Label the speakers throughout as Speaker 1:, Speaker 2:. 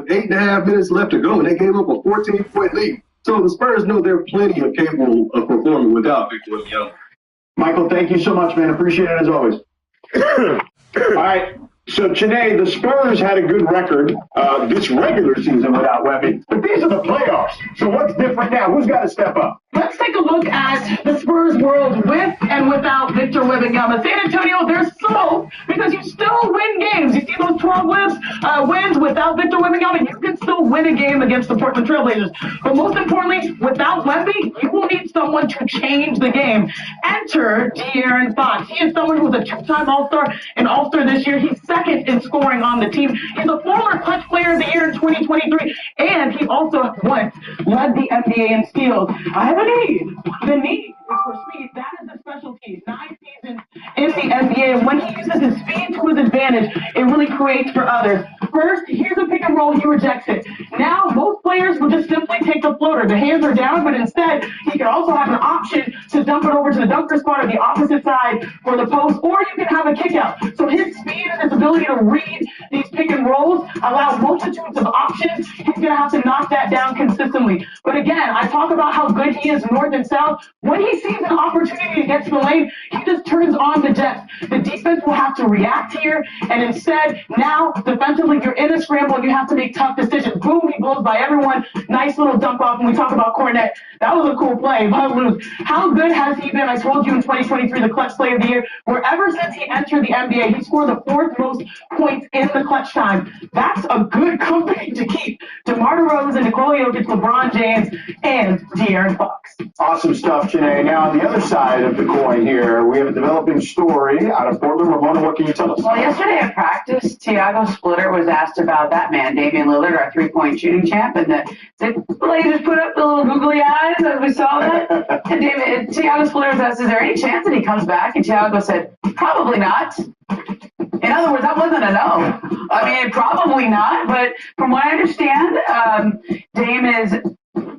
Speaker 1: with 8.5 minutes left to go, and they gave up a 14-point lead. So the Spurs know they're plenty of capable of performing without Victor Wembanyama.
Speaker 2: Michael, thank you so much, man. Appreciate it as always. All right. So today, the Spurs had a good record this regular season without Wemby, but these are the playoffs. So what's different now? Who's got to step up?
Speaker 3: Let's take a look at the Spurs world with and without Victor Wembanyama. San Antonio, they're slow because you still win games. You see those 12 wins without Victor Wembanyama, you can still win a game against the Portland Trailblazers. But most importantly, without Wemby, you will need someone to change the game. Enter De'Aaron Fox. He is someone who's a two-time All-Star and All-Star this year. He's second in scoring on the team. He's a former Clutch Player of the Year in 2023, and he also once led the NBA in steals. I have a need. The need is for speed. That is the specialty. 9 seasons in the NBA, and when he uses his speed to his advantage, it really creates for others. First, here's a pick and roll. He rejects it. Now, most players will just simply take the floater. The hands are down, but instead, he can also have an option to dump it over to the dunker spot or the opposite side for the post, or you can have a kick out. So his speed and his ability to read these pick and rolls allow multitudes of options. He's going to have to knock that down consistently. But again, I talk about how good he is north and south. When he sees an opportunity to get to the lane, he just turns on the jets. The defense will have to react here, and instead, now, defensively, you're in a scramble and you have to make tough decisions. Boom, he blows by everyone. Nice little dunk off. When we talk about Cornette, that was a cool play. But lose. How good has he been? I told you in 2023, the Clutch Player of the Year, where ever since he entered the NBA, he scored the 4th most points in the clutch time. That's a good company to keep. DeMar DeRozan, Nikola Jokic, LeBron James, and De'Aaron Fox.
Speaker 2: Awesome stuff, Janae. Now, on the other side of the coin here, we have a developing story out of Portland. Ramona, what can you tell us?
Speaker 4: Well, yesterday at practice, Tiago Splitter was asked about that man, Damian Lillard, our three-point shooting champ, and the Blazers put up the little googly eyes as we saw that. And Tiago Splitter was asked, is there any chance that he comes back? And Tiago said, probably not. In other words, that wasn't a no. I mean, probably not, but from what I understand, Dame is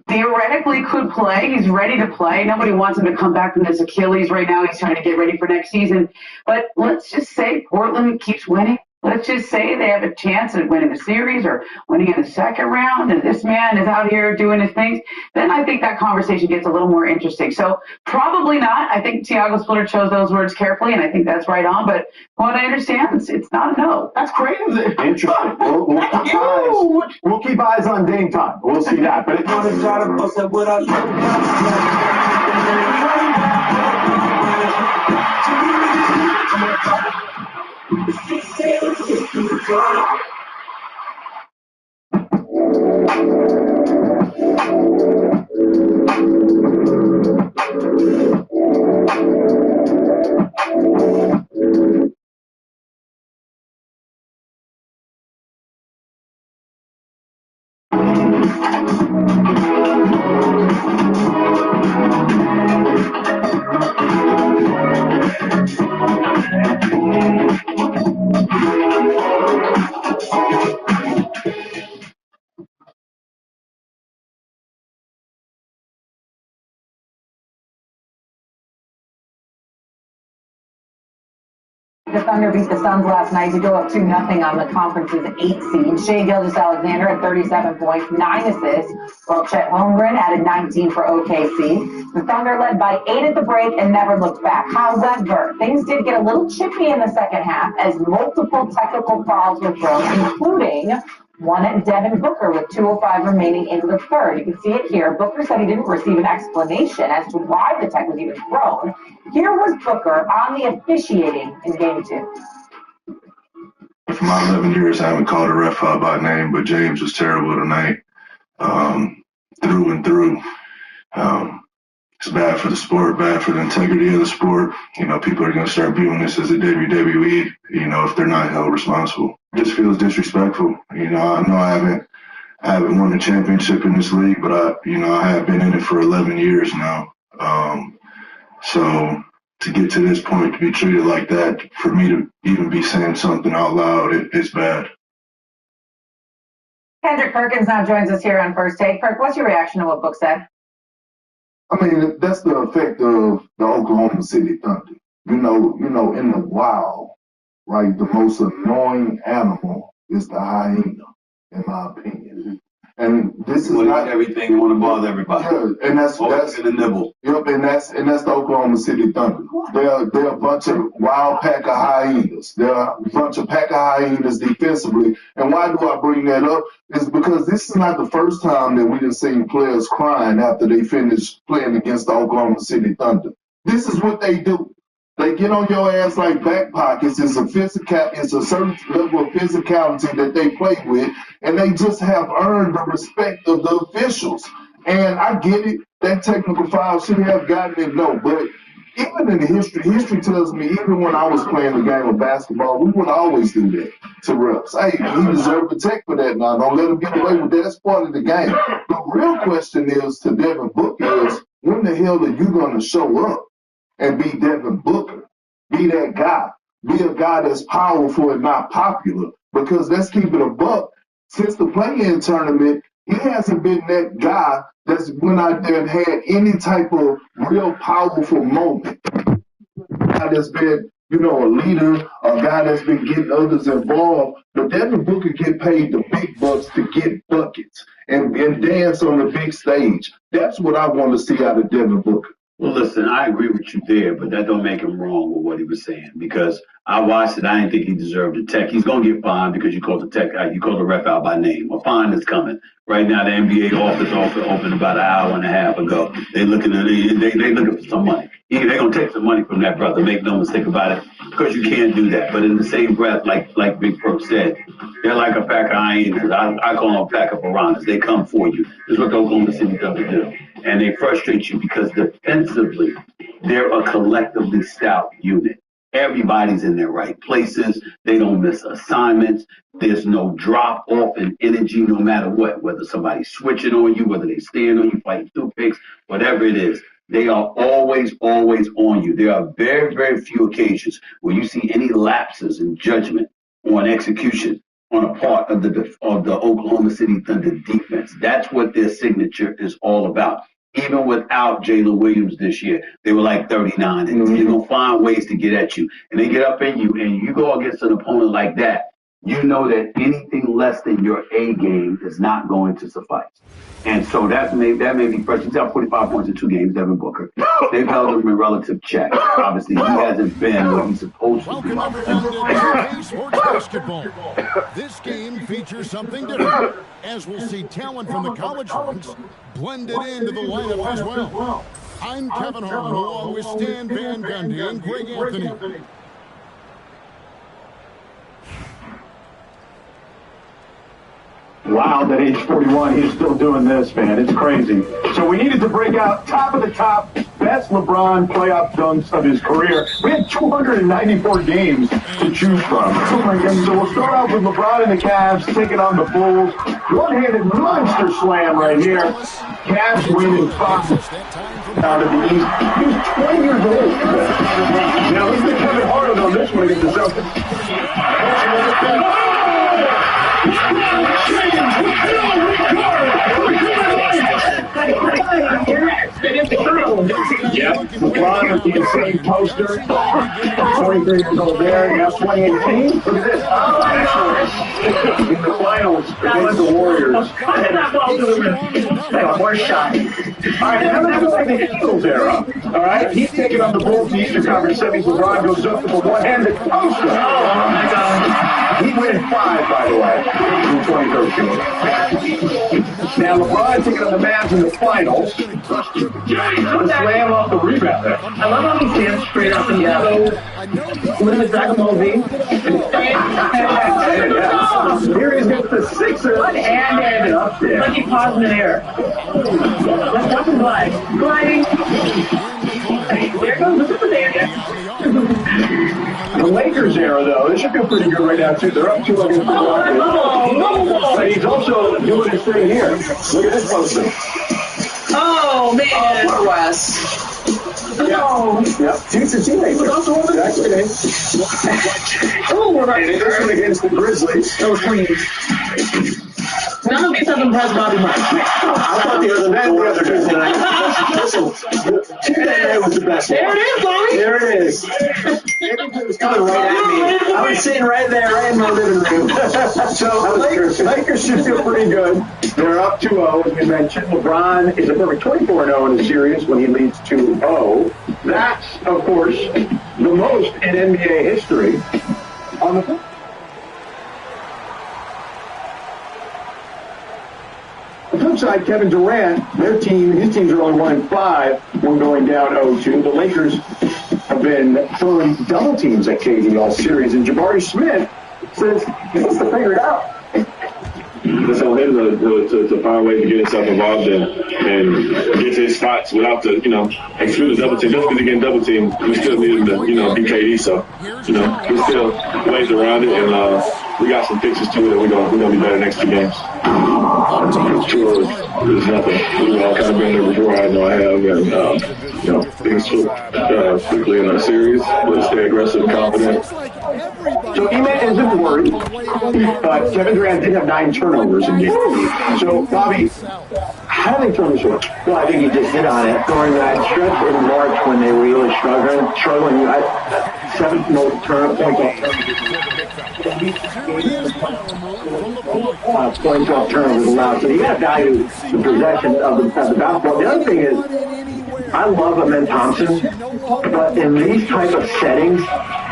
Speaker 4: theoretically could play. He's ready to play. Nobody wants him to come back from this Achilles right now. He's trying to get ready for next season. But let's just say Portland keeps winning. Let's just say they have a chance at winning the series or winning in the second round, and this man is out here doing his things. Then I think that conversation gets a little more interesting. So probably not. I think Tiago Splitter chose those words carefully, and I think that's right on. But from what I understand, it's not a no.
Speaker 3: That's crazy.
Speaker 2: Interesting. We'll keep eyes on Dame time. We'll see that. But
Speaker 5: The Thunder beat the Suns last night to go up 2-0 on the conference's 8th seed. Shai Gilgeous-Alexander had 37 points, 9 assists, while Chet Holmgren added 19 for OKC. The Thunder led by 8 at the break and never looked back. However, things did get a little chippy in the second half as multiple technical fouls were thrown, including one at Devin Booker with 2:05 remaining into the third. You can see it here. Booker said he didn't receive an explanation as to why the tech was even thrown. Here was Booker on the officiating in Game 2.
Speaker 6: For my 11 years, I haven't called a ref out by name, but James was terrible tonight, through and through. It's bad for the sport, bad for the integrity of the sport. You know, people are going to start viewing this as a WWE, you know, if they're not held responsible. It just feels disrespectful. You know I haven't won a championship in this league, but I have been in it for 11 years now. So to get to this point, to be treated like that, for me to even be saying something out loud, it's bad.
Speaker 5: Kendrick Perkins now joins us here on First Take. Perk, what's your reaction to what Book said?
Speaker 7: I mean, that's the effect of the Oklahoma City Thunder. You know, in the wild, right, the most annoying animal is the hyena, in my opinion. And this is not
Speaker 8: everything. You want to bother everybody.
Speaker 7: Yeah, and that's
Speaker 8: the nibble.
Speaker 7: Yep, and that's the Oklahoma City Thunder. They're a bunch of wild pack of hyenas. They're a bunch of pack of hyenas defensively. And why do I bring that up? Is because this is not the first time that we have seen players crying after they finish playing against the Oklahoma City Thunder. This is what they do. They get on your ass like back pockets. It's a certain level of physicality that they play with, and they just have earned the respect of the officials. And I get it. That technical foul should have gotten it, no. But even in the history tells me even when I was playing the game of basketball, we would always do that to refs. Hey, he deserved a tech for that now. Don't let him get away with that. That's part of the game. The real question is to Devin Booker is, when the hell are you going to show up and be Devin Booker? Be that guy. Be a guy that's powerful and not popular. Because let's keep it a buck. Since the play-in tournament, he hasn't been that guy that's went out there and had any type of real powerful moment. A guy that's been, a leader, a guy that's been getting others involved. But Devin Booker get paid the big bucks to get buckets and dance on the big stage. That's what I want to see out of Devin Booker.
Speaker 8: Well, listen, I agree with you there, but that don't make him wrong with what he was saying, because I watched it. I didn't think he deserved a tech. He's going to get fined because you called the ref out by name. A fine is coming. Right now, the NBA office opened about an hour and a half ago. They looking for some money. They're going to take some money from that brother. Make no mistake about it, because you can't do that. But in the same breath, like Big Pro said, they're like a pack of hyenas. I call them a pack of piranhas. They come for you. This is what the Oklahoma City Thunder do. And they frustrate you because defensively, they're a collectively stout unit. Everybody's in their right places. They don't miss assignments. There's no drop off in energy no matter what, whether somebody's switching on you, whether they stand on you, fighting toothpicks, whatever it is. They are always on you. There are very, very few occasions where you see any lapses in judgment or in execution on a part of the Oklahoma City Thunder defense. That's what their signature is all about. Even without Jalen Williams this year, they were like 39, and they're going to find ways to get at you. And they get up in you, and you go against an opponent like that, you know that anything less than your A game is not going to suffice. And so that may be fresh. He's got 45 points in 2 games, Devin Booker. They've held him in relative check. Obviously, he hasn't been what he's supposed to be.
Speaker 9: Welcome everyone to Sports Basketball. This game features something different, as we'll see talent from the college ranks blended into the lineup as well. I'm Kevin Harlan, along with Stan Van Gundy and Greg Anthony.
Speaker 2: Wow, at age 41, he's still doing this, man. It's crazy. So we needed to break out top of the top, best LeBron playoff dunks of his career. We had 294 games to choose from. So we'll start off with LeBron and the Cavs taking on the Bulls. One-handed monster slam right here. Cavs winning 5 out of the East. He was 20 years old. Now, he's been Kevin Harlan on this one against the Celtics. Yeah, LeBron with the insane poster. 23 years old there. Yeah, 2018. Look at this. In the finals against the Warriors. More shot. All right, now let's go back to the Eagles era. All right, he's taking on the Bulls in the Eastern Conference Semis. LeBron goes up with a one-handed poster. Oh, my God. He wins 5, by the way, in 2013. Now, LeBron taking on the Mavs in the finals. Slam off the rebound there.
Speaker 3: I love how he stands straight up and down. What is Dragon Ball Z?
Speaker 2: Here he is against the Sixers. One-handed up there.
Speaker 3: Like he paused in air. Let's watch him glide. Gliding. There goes the Super Saiyan.
Speaker 2: The Lakers era, though, they should feel pretty good right now, too. They're up 2 against the Rockets. But he's also doing his thing here. Look at this poster.
Speaker 3: Oh, man.
Speaker 4: Poor Wes.
Speaker 3: No.
Speaker 2: Yeah, he's a teammate. Exactly.
Speaker 3: Oh, we're right.
Speaker 2: And this one against the Grizzlies.
Speaker 3: That was clean. None of these have doesn't pass Bobby Marks.
Speaker 2: I thought the other Tuesday night. Listen, Tuesday night was the best.
Speaker 3: There it is, Bobby.
Speaker 2: There it is. It was coming right at me. I was sitting right there, right in my living room. So Lakers should feel pretty good. They're up 2-0, as we mentioned. LeBron is a perfect 24-0 in the series when he leads 2-0. That's, of course, the most in NBA history. On the flip side, Kevin Durant, his teams are only 1-5 when going down 0-2. The Lakers have been throwing double teams at KD all series, and Jabari Smith says he wants to figure it out.
Speaker 10: It's on him to find ways to get himself involved and get to his spots without the, exclude the double team. Just because he's getting double team, we still need him to, be KD. So, there's still ways around it, and we got some fixes to it, and we're gonna be better next 2 games. There's nothing. We've all kind of been there before. I know I have, and things flip quickly in our series. Let's stay aggressive and confident.
Speaker 2: So Ime isn't worried, but Kevin Durant did have 9 turnovers in game. So, Bobby, how do they turn this over?
Speaker 11: Well, I think you just hit on it. During that stretch in March when they were really struggling, 7 points off turnovers allowed. So you got to value the possession of the basketball. The other thing is, I love Amen Thompson, but in these type of settings,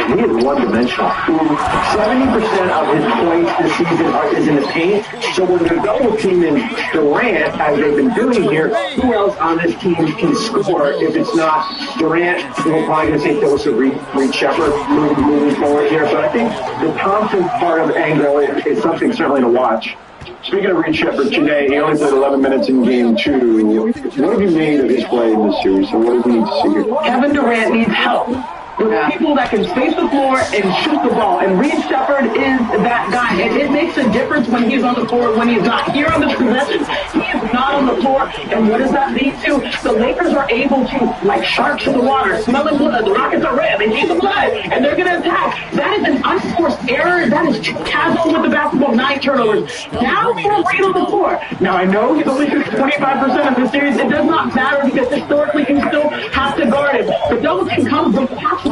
Speaker 11: he is one-dimensional. 70% of his points this season is in the paint. So when they're double teaming Durant, as they've been doing here, who else on this team can score if it's not Durant? We're probably going to say Joseph Reed Shepard moving forward here. But I think the Thompson part of the angle is something certainly to watch.
Speaker 2: Speaking of Reed Shepard, today he only played 11 minutes in game 2. What have you made of his play in this series, and what do we need to see here?
Speaker 3: Kevin Durant needs help with people that can space the floor and shoot the ball. And Reed Shepard is that guy. And it makes a difference when he's on the floor, when he's not. Here on this possession, he is not on the floor. And what does that lead to? The Lakers are able to, like sharks in the water, smelling blood. The Rockets are red. They need the blood. And they're going to attack. That is an unforced error. That is too casual with the basketball. 9 turnovers. Now for Reed on the floor. Now, I know he's only shooting 25% of the series. It does not matter because historically you still have to guard him. The double team comes from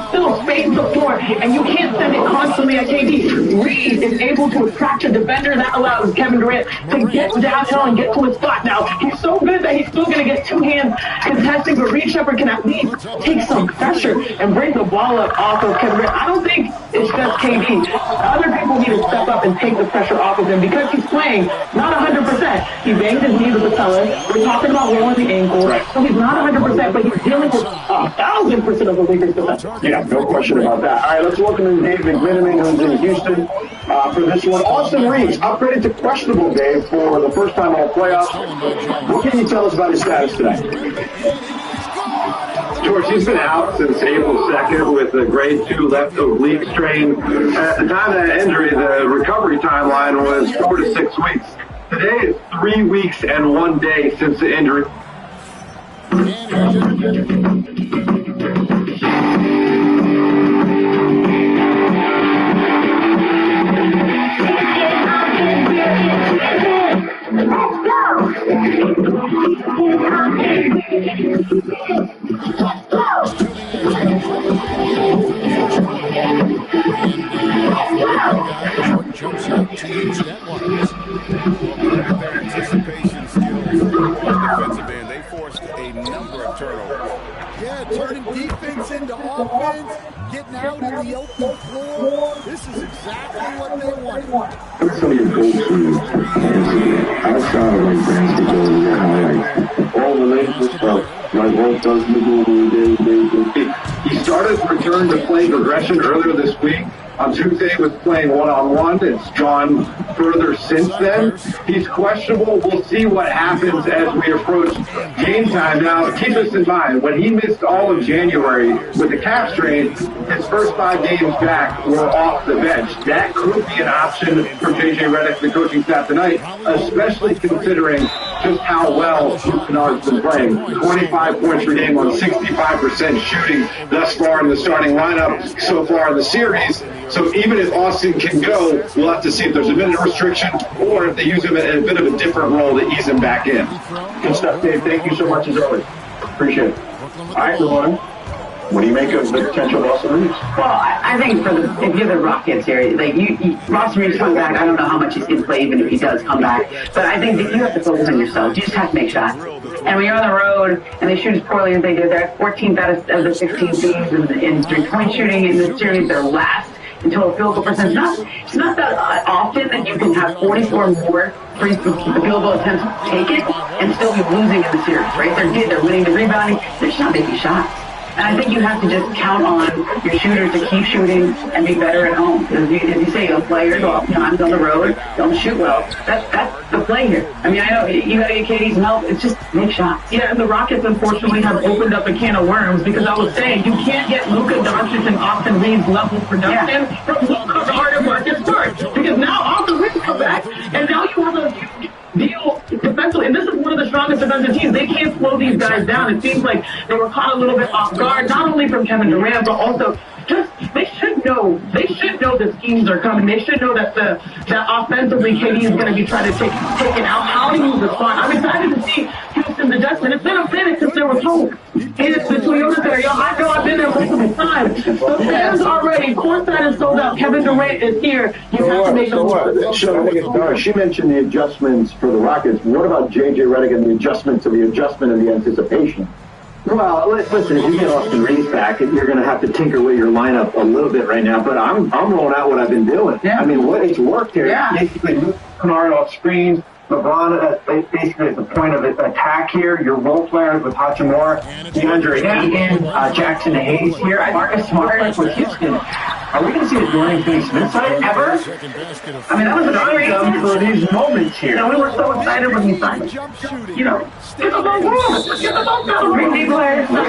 Speaker 3: still space the floor, and you can't send it constantly at KD. Reed is able to attract a defender that allows Kevin Durant to get downhill and get to his spot. Now, he's so good that he's still going to get 2 hands contesting, but Reed Shepard can at least take some pressure and bring the ball up off of Kevin Durant. I don't think it's just KD. Other people need to step up and take the pressure off of him because he's playing not 100%. He banged his knee with the patella. We're talking about rolling the ankle. Right. So he's not 100%, but he's dealing with 1,000% of the Lakers defense.
Speaker 2: Yeah, no question about that. All right, let's welcome in Dave McMenamin, who's in Houston for this one. Austin Reeves, upgraded to questionable, Dave, for the first time all playoffs. What can you tell us about his status today?
Speaker 12: George, he's been out since April 2nd with a grade 2 left oblique strain. At the time of that injury, the recovery timeline was 4 to 6 weeks. Today is 3 weeks and 1 day since the injury.
Speaker 9: What jumps out to you stat-wise? Well, their anticipation skills on the defensive end, they forced a number of turnovers. Yeah, turning defense into offense, getting out in the open floor. This is exactly what they wanted.
Speaker 11: What's some of your go-tos outside of like basketball and your highlights? All related to stuff, like what does
Speaker 12: He started to return to play progression earlier this week. On Tuesday, he was playing one-on-one. It's gone further since then. He's questionable. We'll see what happens as we approach game time. Now, keep this in mind. When he missed all of January with the calf strain, his first 5 games back were off the bench. That could be an option for J.J. Redick, the coaching staff tonight, especially considering just how well Luke Kennard's been playing. 25 points per game on 65% shooting thus far in the starting lineup so far in the series. So even if Austin can go, we'll have to see if there's a minute restriction or if they use him in a bit of a different role to ease him back in.
Speaker 2: Good stuff, Dave. Thank you so much as always. Appreciate it. All right, everyone. What do you make of the potential of Austin Reeves?
Speaker 4: Well, I think if you're the Rockets here, like Austin Reeves coming back, I don't know how much he's going to play even if he does come back. But I think that you have to focus on yourself. You just have to make shots. And when you're on the road and they shoot as poorly as they did, they're 14th out of the 16 teams in three-point shooting in this series. They're last in total field goal percentage. It's not that often that you can have 44 more field goal attempts taken and still be losing in the series, right? They're winning the rebounding. They're just not making shots. And I think you have to just count on your shooters to keep shooting and be better at home. As you say, young players, oftentimes on the road, don't shoot well. That's the play here. I mean, I know you got to get KD some help. It's just make shots.
Speaker 3: Yeah, and the Rockets, unfortunately, have opened up a can of worms because I was saying you can't get Luka Doncic and Austin Reeves level production from Luka Hart and Marcus Smart because now Austin Reeves come back, and now you have a deal defensively, and this is one of the strongest defensive teams. They can't slow these guys down. It seems like they were caught a little bit off guard, not only from Kevin Durant, but also just they should know the schemes are coming. They should know that that offensively KD is going to be trying to take it out. How do you respond? I'm excited to see Houston's adjustment. It's been a minute since there was hope. And it's the Toyota Center. I know I've been there multiple times. The fans are ready. Courtside is sold out. Kevin Durant is here. You have to make the move.
Speaker 2: She mentioned the adjustments for the Rockets. What about J.J. Redick and the adjustment and the anticipation?
Speaker 11: Well, listen, if you get Austin Reeves back, you're going to have to tinker with your lineup a little bit right now. But I'm rolling out what I've been doing.
Speaker 4: Yeah.
Speaker 11: I mean, it's worked here.
Speaker 4: Yeah.
Speaker 11: Basically, Luke Kennard off screens. LeBron basically at the point of attack here. Your role players with Hachimura, DeAndre Ayton, Jackson Hayes here. Marcus Smart with Houston. Are we going to see a Dorian Finney-Smith side ever?
Speaker 4: I mean, that was a great
Speaker 11: for these moments here.
Speaker 3: You know, we were so excited when he signed it. You know, get the ball going. Get the ball going. Great players. I'm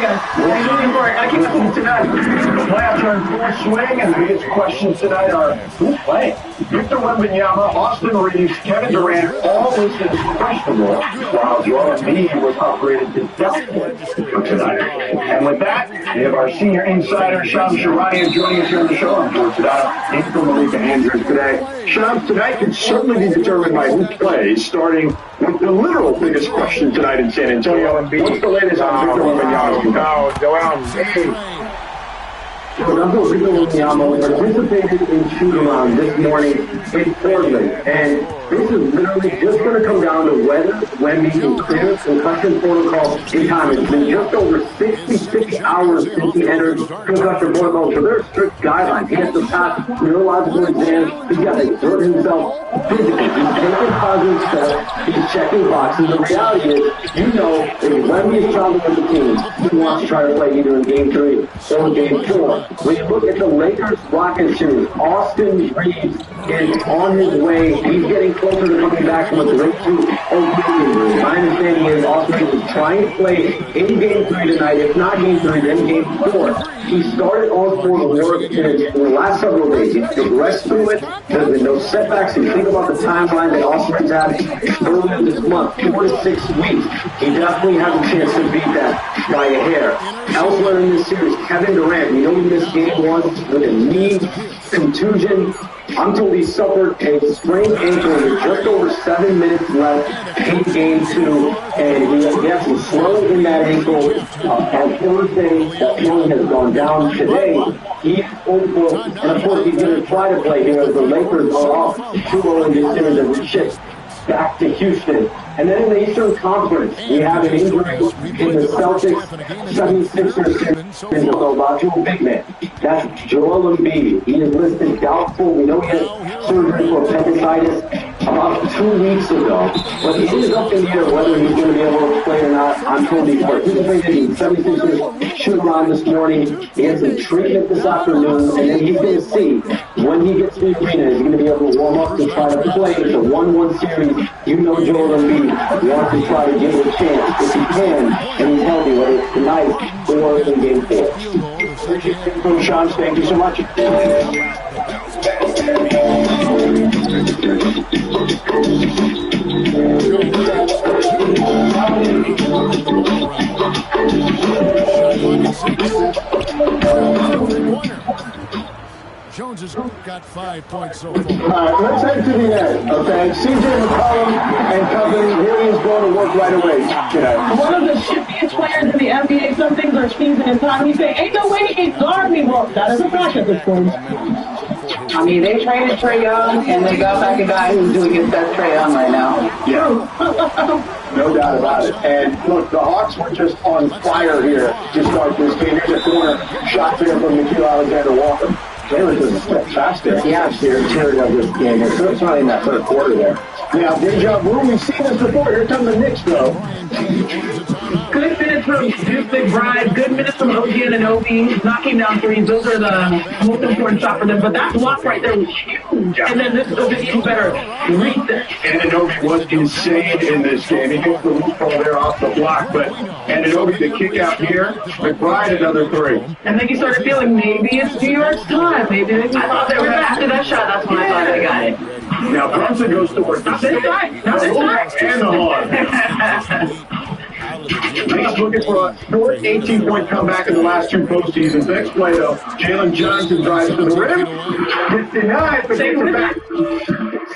Speaker 3: looking for it. I keep listening tonight.
Speaker 2: The playoffs are in full swing, and the biggest questions tonight are who's playing? Victor Wembanyama, Austin Reeves, Kevin Durant, all listed as questionable, while Joel Embiid was upgraded to doubtful for tonight. And with that, we have our senior insider, Shams Charania, joining us here on the show. I'm George Sedano, in for Malika Andrews today. Shams, tonight can certainly be determined by who plays, starting with the literal biggest question tonight in San Antonio. What's the latest on Victor Wembanyama?
Speaker 11: Joel Embiid. Number Victor Wembanyama participated in shoot-around this morning in Portland, and this is literally just going to come down to whether Wemby can clear concussion protocol in time. It's been just over 66 hours since he entered concussion protocol, so there are strict guidelines. He has to pass neurological exams. He's got to exert himself physically. He's taking positive steps. He's checking boxes. The reality is, you know, if Wemby is traveling with the team, he wants to try to play either in Game 3 or Game 4. When you look at the Lakers-Rockets series, Austin Reeves is on his way. He's getting closer to coming back from a grade 2 injury. My understanding is Austin Reeves is trying to play in Game 3 tonight. If not Game 3, then Game 4. He started on for the work in the last several days. He's progressed through it. There's been no setbacks. If you think about the timeline that Austin Reeves had earlier this month, 4 to 6 weeks, he definitely has a chance to beat that by a hair. Elsewhere in this series, Kevin Durant, we know he missed Game 1 with a knee contusion. I'm told he suffered a sprained ankle with just over 7 minutes left in Game 2, and he had some swelling in that ankle on Thursday. That swelling has gone down today. He's hopeful, and of course he's going to try to play here as the Lakers are off 2-0 in this series and we shift back to Houston. And then in the Eastern Conference, we have an injury in the Celtics 76ers series about to a big man. That's Joel Embiid. He is listed doubtful. We know he had surgery for appendicitis about 2 weeks ago. But it is up in the air whether he's going to be able to play or not. I'm told he's participated in 76ers shoot-around this morning. He had some treatment this afternoon, and then he's going to see when he gets to the arena, is he going to be able to warm up to try to play. It's a 1-1 series. You know Joel Embiid wants to try to give it a chance if he can, and he's healthy, whether it's tonight or in Game 4.
Speaker 2: Coach Shams, thank you so much.
Speaker 9: Jones has got 5 points so far.
Speaker 2: All right, let's head to the end, okay? CJ McCollum and company really is going to work right away today.
Speaker 3: One of the shiftiest players in the NBA, some things are season and time. We say, ain't no way he can guard me. Well, that is a fact at this point.
Speaker 4: I mean, they traded Trae Young, and they got back a guy who's doing his best Trae Young right now.
Speaker 2: Yeah. No doubt about it. And look, the Hawks were just on fire here to start this game. Here's a corner shot there from Nikhil Alexander-Walker. They were just fantastic. Yeah, the interior of this game. It's not in that third quarter there. Now, deja vu, we've seen this before. Here come the Knicks, though.
Speaker 3: Good minutes from Deuce McBride. Good minutes from OG Anunoby. Knocking down threes. Those are the most important shot for them. But that block right there was huge. And then this was even better. Reset.
Speaker 2: Anunoby was insane in this game. He gets the loose ball there off the block. But Anunoby, the kick out here. McBride, another three.
Speaker 3: And then you started feeling maybe it's New York's time. Maybe I thought they were after that shot. That's when I thought they got it.
Speaker 2: Now Brunson goes to work.
Speaker 3: Not this time. Not this time.
Speaker 2: And the horn. He's looking for a short 18-point comeback in the last two postseasons. Next play, though, Jalen Johnson drives to the rim. Gets denied, but gets it back.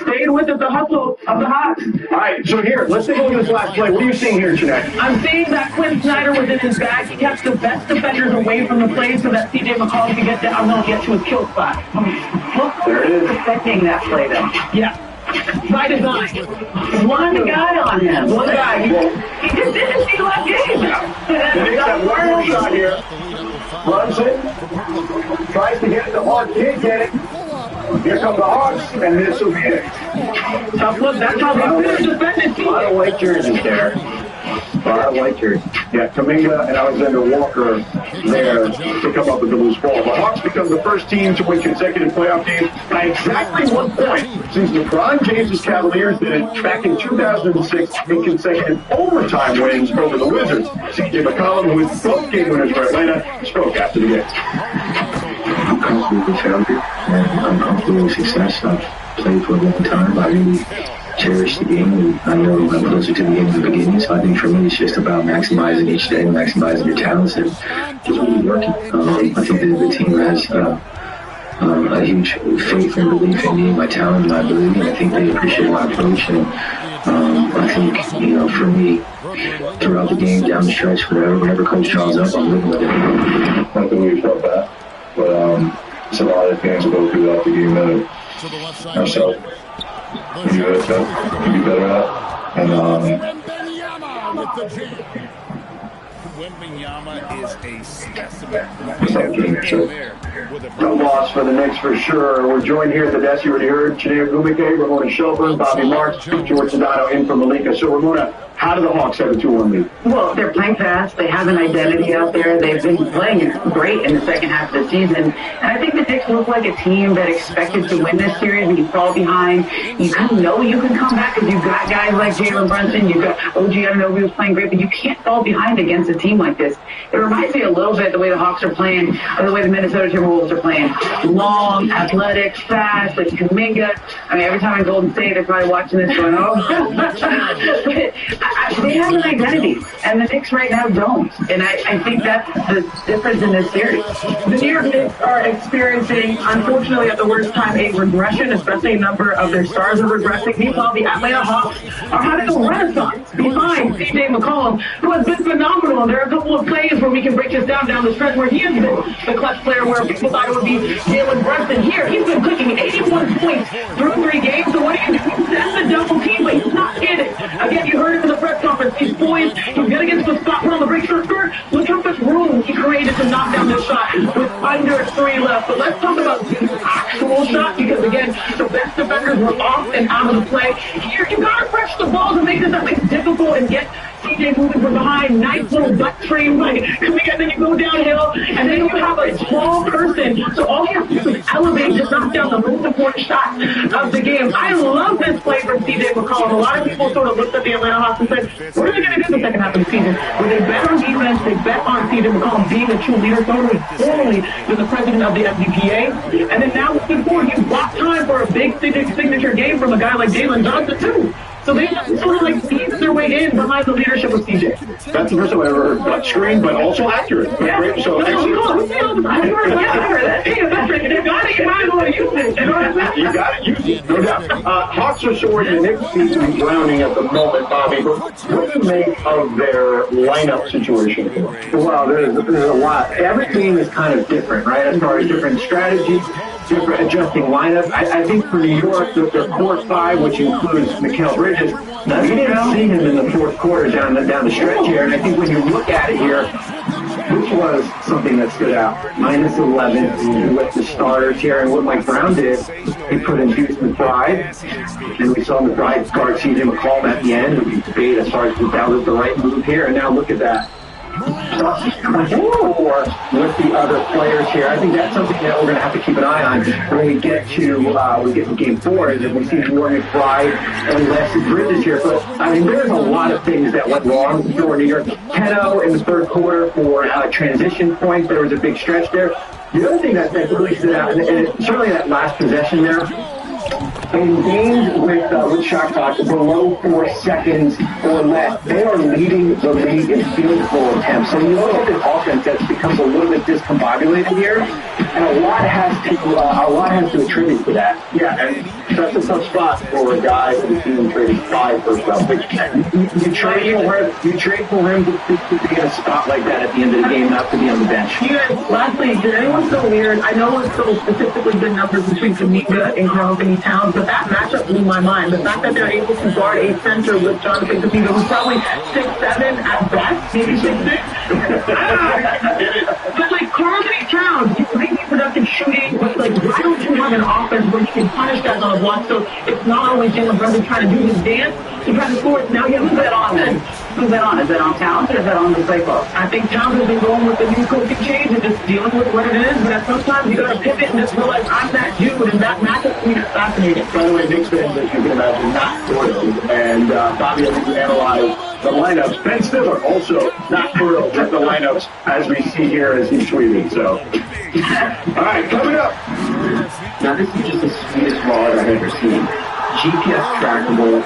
Speaker 3: Staying with the hustle of the Hawks.
Speaker 2: All right, so here, let's take a look at this last play. What are you seeing here, Jeanette?
Speaker 3: I'm seeing that Quinn Snyder was in his bag. He kept the best defenders away from the play so that CJ McCollum could get down and get to his kill spot.
Speaker 2: There it is.
Speaker 4: Affecting that play, though.
Speaker 3: Yeah. By design.
Speaker 4: One guy on him.
Speaker 3: One guy.
Speaker 4: He just didn't see the last game.
Speaker 2: The Knicks have one more shot here. Runs it. Tries to get it. The Hawks can't get it. Here come the Hawks, and this will be it.
Speaker 3: Tough look. That's how they finish defending.
Speaker 2: A lot of white jerseys there. A lot of white jerseys. Yeah, Kuminga and Alexander Walker there to come up with the loose ball. The Hawks become the first team to win consecutive playoff games by exactly 1 point since LeBron James' Cavaliers did it back in 2006 in consecutive overtime wins over the Wizards. CJ McCollum, who is both game winners for Atlanta, spoke after the game.
Speaker 13: I'm comfortable with failure and I'm comfortable with success. I've played for a long time. I really cherish the game, and I know I'm closer to the game in the beginning, so I think for me it's just about maximizing each day, maximizing your talents, and just really working. I think that the team has a huge faith and belief in me, my talent, my ability, and I think they appreciate my approach. And I think, for me, throughout the game, down the stretch, whenever coach draws up, I'm living with it.
Speaker 6: Not that we felt that, but it's a lot of things to go throughout the game that ourselves we do it, to be better at. And
Speaker 9: Wembanyama is a specimen.
Speaker 2: No loss for the Knicks for sure. We're joined here at the desk. You already heard Chiney Ogwumike, Ramona Shelburne, Bobby Marks, George Sedano in for Malika. So Ramona, how do the Hawks have a 2-1 lead?
Speaker 4: Well, they're playing fast. They have an identity out there. They've been playing great in the second half of the season. And I think the Knicks look like a team that expected to win this series. When you fall behind, you kind of know you can come back because you've got guys like Jalen Brunson. You've got OG Anunoby who's playing great, but you can't fall behind against a team like this. It reminds me a little bit the way the Hawks are playing, or the way the Minnesota Timberwolves are playing. Long, athletic, fast, like Kuminga. I mean, every time in Golden State, they're probably watching this going, oh. They have an identity, and the Knicks right now don't. And I think that's the difference in this series.
Speaker 3: The New York Knicks are experiencing, unfortunately at the worst time, a regression, especially a number of their stars are regressing. Meanwhile, the Atlanta Hawks are having a renaissance behind CJ McCollum, who has been phenomenal. There are a couple of plays where we can break this down the stretch where he has been the clutch player where people thought it would be Jalen Brunson. Here, he's been cooking 81 points through 3 games. So what do you do? He sends the double team, but he's not in it. Again, you heard it in the press conference. He's poised. He's going to get to the spot on the break short skirt. Look how much room he created to knock down this shot with under 3 left. But let's talk about the actual shot because, again, the best defenders were off and out of the play. Here, you got to press the ball to make this at least difficult and get CJ moving from behind. Nice little butt train like coming and then you go downhill and then you have a small person. So all you have to do is elevate to knock down the most important shot of the game. I love this play from CJ McCollum. A lot of people sort of looked at the Atlanta Hawks and said, what are they going to do in the second half of the season? Where they bet on defense, they bet on CJ McCollum being a true leader, formally been the president of the NBA. And then now looking forward, he's blocked time for a big signature game from a guy like Jalen Johnson too. So they just sort of like eased their way in behind the leadership of CJ.
Speaker 2: That's the first time I've ever heard butt screen, but also accurate.
Speaker 3: Yeah.
Speaker 2: Great. So
Speaker 3: No,
Speaker 2: excellent.
Speaker 3: I've heard that. Hey, that's right. You got it. You might want to use it.
Speaker 2: You got it. Use it. No doubt. Hawks are short and Knicks seem to be drowning at the moment, Bobby. But what do you make of their lineup situation?
Speaker 11: Well, there's a lot. Every team is kind of different, right? As far as different strategies, different adjusting lineups. I think for New York, their core five, which includes Mikal Bridges, we didn't see him in the fourth quarter down the stretch here. And I think when you look at it here, this was something that stood out. -11 with the starters here. And what Mike Brown did, he put in Deuce McBride. And we saw McBride guard CJ McCollum at the end. We debate as far as that was the right move here. And now look at that. With the other players here, I think that's something that we're going to have to keep an eye on when we get to game 4. Is if we see more McBride and less Bridges here. But I mean, there's a lot of things that went wrong for New York. 10-0 in the third quarter for transition point. There was a big stretch there. The other thing that really stood out, and certainly that last possession there. In games with shot clock below 4 seconds or less, they are leading the league in field goal attempts. So you look at this offense that's becomes a little bit discombobulated here, and a lot has to attribute to that.
Speaker 2: Yeah, and that's a tough spot for a guy who's being traded 5 first round picks. You trade for him to be in a spot like that at the end of the game, not to be on the bench.
Speaker 3: You guys, lastly, did anyone feel weird? I know it's so statistically good numbers between Kaminga and Carl-Anthony Towns, but that matchup blew my mind. The fact that they're able to guard a center with Jonathan Kaminga, who's probably 6'7" at best, maybe 6'6". But like Carl-Anthony Towns, he's making productive shooting, but like why don't you have an offense where you can punish guys on a block? So it's not only Jalen Brunson trying to do his dance, he tries to score. Now who's that on then? Who's that on? Is that on Towns or is that on the playbook? I think Towns has been going with the new coaching change and just dealing with what it is, but sometimes you gotta pivot and just realize I'm that dude, and that matchup to me is fascinating.
Speaker 2: By the way, Knicks fans, as you can imagine, not thrilled. And Bobby, I think you analyzed the lineups. Ben Stiller also not thrilled with the lineups as we see here as he's tweeting. So, all right, coming up.
Speaker 11: Now this is just the sweetest wallet I've ever seen. GPS trackable,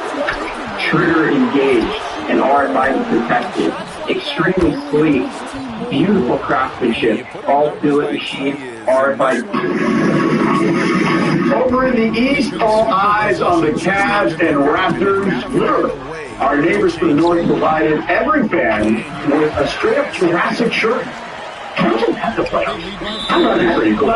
Speaker 11: trigger engaged, and RFID protected. Extremely sleek, beautiful craftsmanship, all billet machine, RFID.
Speaker 2: Over in the East, all eyes on the Cavs and Raptors. Literally, our neighbors from the North provided every fan with a straight-up Jurassic shirt. Imagine that the playoffs. I thought that was pretty cool.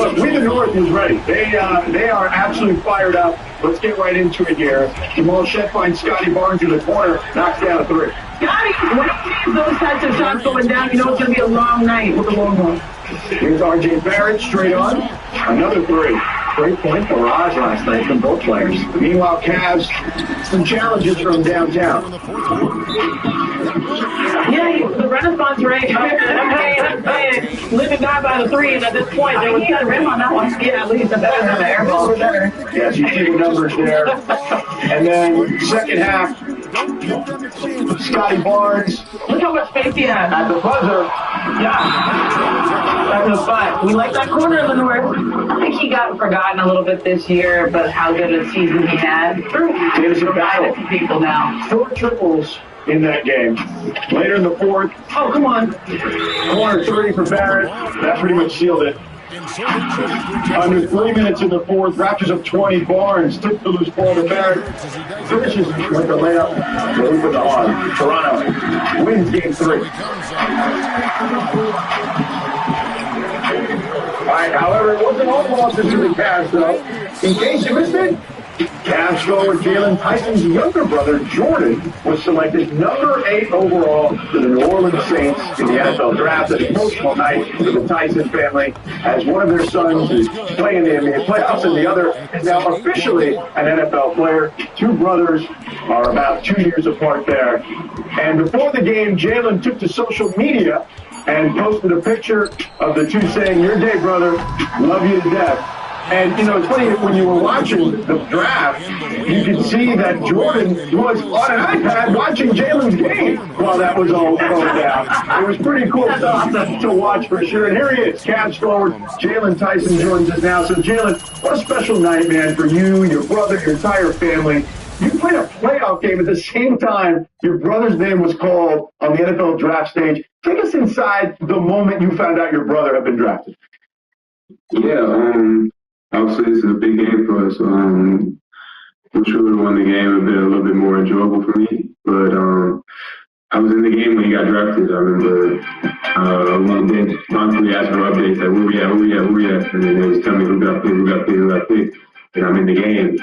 Speaker 2: Look, we the North is ready. They are absolutely fired up. Let's get right into it here. Jamal Sheck finds Scotty Barnes in the corner, knocks down a 3.
Speaker 3: Scotty, when he sees those types of shots going down, you know it's going to be a long night with the long one.
Speaker 2: Here's R.J. Barrett straight on. Another 3.
Speaker 11: Great point barrage last night from both players.
Speaker 2: Meanwhile, Cavs, some challenges from downtown.
Speaker 3: Yeah, the Renaissance rate. Live and die by the 3, and at this point, there was a rim on that one. Yeah, at least a better than the air ball.
Speaker 2: Yes, you see the numbers there. And then second half, Scotty Barnes.
Speaker 3: Look how much space he had.
Speaker 2: At the buzzer.
Speaker 3: Yeah. That was fun. We like that corner in the North.
Speaker 4: I think he got forgotten a little bit this year, but how good a season he had.
Speaker 2: Gives it
Speaker 4: battle to people now.
Speaker 2: 4 triples in that game. Later in the fourth.
Speaker 3: Oh, come on.
Speaker 2: Corner 3 for Barrett. That pretty much sealed it. Under 3 minutes in the fourth, Raptors up 20. Barnes tipped the loose ball to Barrett. Finishes with the layup. Move with the arm. Toronto wins game 3. All right, however, it wasn't all losses to the Cavs, though. In case you missed it, Cavs forward Jalen Tyson's younger brother, Jordan, was selected number 8 overall to the New Orleans Saints in the NFL Draft. An emotional night for the Tyson family, as one of their sons is playing in the NBA playoffs, and the other is now officially an NFL player. 2 brothers are about 2 years apart there. And before the game, Jalen took to social media and posted a picture of the 2 saying, "Your day, brother. Love you to death." And, you know, it's funny, when you were watching the draft, you could see that Jordan was on an iPad watching Jalen's game while that was all going down. It was pretty cool stuff to watch for sure. And here he is, Cavs forward. Jalen Tyson joins us now. So, Jalen, what a special night, man, for you, your brother, your entire family. You played a playoff game at the same time your brother's name was called on the NFL draft stage. Take us inside the moment you found out your brother had been drafted.
Speaker 10: Yeah, obviously this is a big game for us. I'm sure we won the game would have been a little bit more enjoyable for me, but I was in the game when he got drafted. I remember and then constantly asking for updates, like, where we at? And then they was telling me who got picked. And I'm in the game.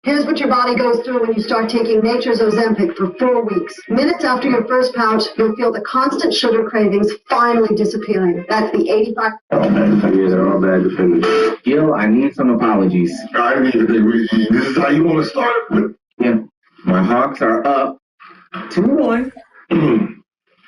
Speaker 14: Here's what your body goes through when you start taking Nature's Ozempic for 4 weeks. Minutes after your first pouch, you'll feel the constant sugar cravings finally disappearing. That's the 85.
Speaker 10: Yeah, they're all bad defenders.
Speaker 15: Yo, I need some apologies.
Speaker 6: I need to be. This is how you want to start?
Speaker 15: Yeah. My Hawks are up 2-1.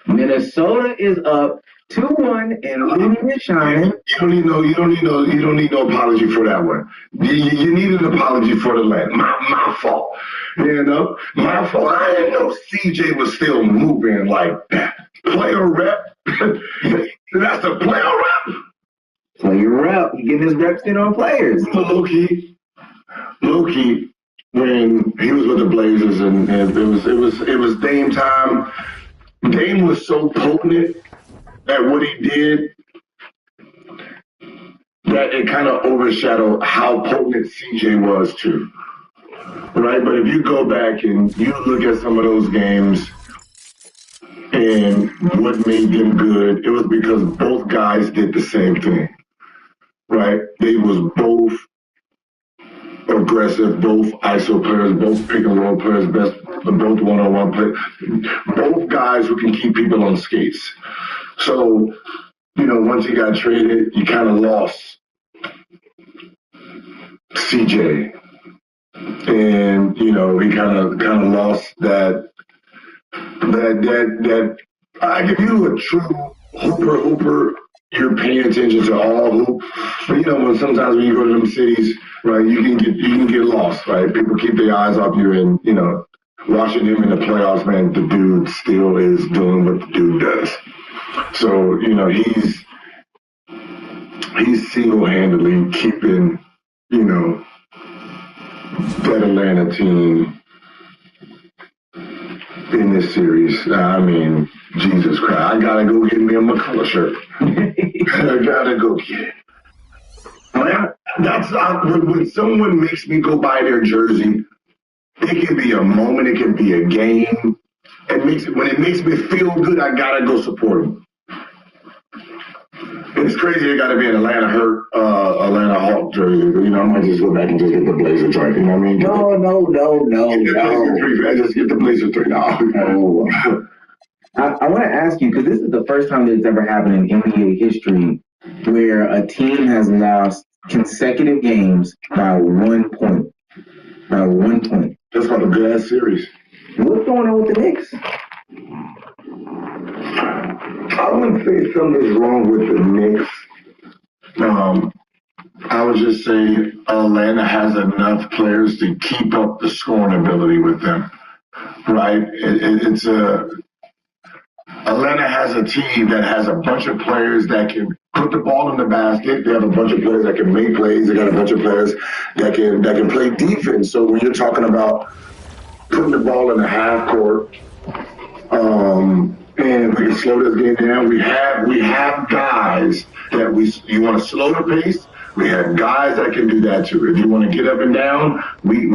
Speaker 15: Minnesota is up 2-1, and Rudy is shining.
Speaker 6: You don't need no apology for that one. You need an apology for the land. My fault. You know, my fault. I didn't know CJ was still moving like that. Player rep. That's a player rep.
Speaker 15: Player rep. He getting his reps in on players.
Speaker 6: Low key, when he was with the Blazers and it was Dame time. Dame was so potent at what he did that it kind of overshadowed how potent CJ was too. Right? But if you go back and you look at some of those games and what made them good, it was because both guys did the same thing. Right? They was both aggressive, both ISO players, both pick and roll players, both one-on-one players, both guys who can keep people on skates. So, once he got traded, you kind of lost CJ, and he kind of lost that. If you a true hooper. You're paying attention to all hoop. But when sometimes when you go to them cities, right, you can get lost, right? People keep their eyes off you, and watching him in the playoffs, man, the dude still is doing what the dude does. So he's single-handedly keeping that Atlanta team in this series. I mean, Jesus Christ, I gotta go get me a McCullough shirt. I gotta go get it. That's when someone makes me go buy their jersey. It can be a moment, it can be a game. When it makes me feel good, I gotta go support them. It's crazy. It gotta be an Atlanta Hawk jersey. I might just go back and just get the Blazer jersey. You know what I mean? No. Just get the Blazer 3. No.
Speaker 15: I want to ask you, because this is the first time that it's ever happened in NBA history where a team has lost consecutive games by 1 point. By 1 point.
Speaker 6: That's like a good-ass series.
Speaker 15: What's going on with the Knicks?
Speaker 6: I wouldn't say something's wrong with the Knicks. I would just say Atlanta has enough players to keep up the scoring ability with them. Right? Atlanta has a team that has a bunch of players that can put the ball in the basket. They have a bunch of players that can make plays. They got a bunch of players that can play defense. So when you're talking about putting the ball in the half court, and we can slow this game down. We have guys that you want to slow the pace. We have guys that can do that too. If you want to get up and down, we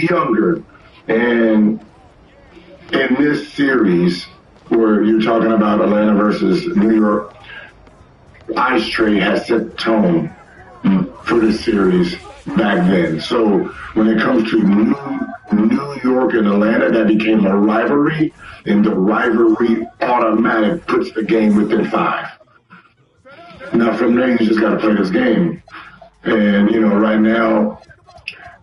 Speaker 6: younger. And in this series, where you're talking about Atlanta versus New York, Ice Tray has set the tone for this series back then. So when it comes to New York and Atlanta, that became a rivalry, and the rivalry automatic puts the game within 5. Now from there, you just got to play this game. And, right now,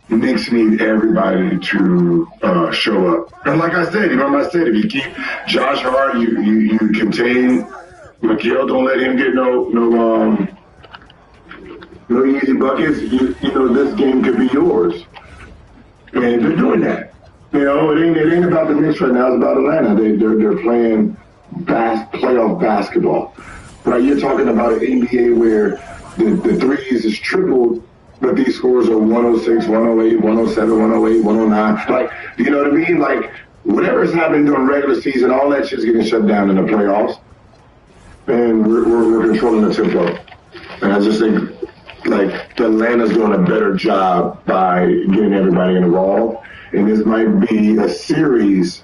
Speaker 6: Knicks need everybody to show up. And like I said, if you keep Josh Hart, you contain McHale, don't let him get no easy buckets. This game could be yours. And they're doing that. It ain't about the Knicks right now. It's about Atlanta. They're playing playoff basketball. Right? You're talking about an NBA where the threes is tripled
Speaker 7: but these scores are 106, 108, 107, 108, 109. Like, you know what I mean? Like, whatever's happening during regular season, all that shit's getting shut down in the playoffs. And we're controlling the tempo. And I just think, like, Atlanta's doing a better job by getting everybody involved. And this might be a series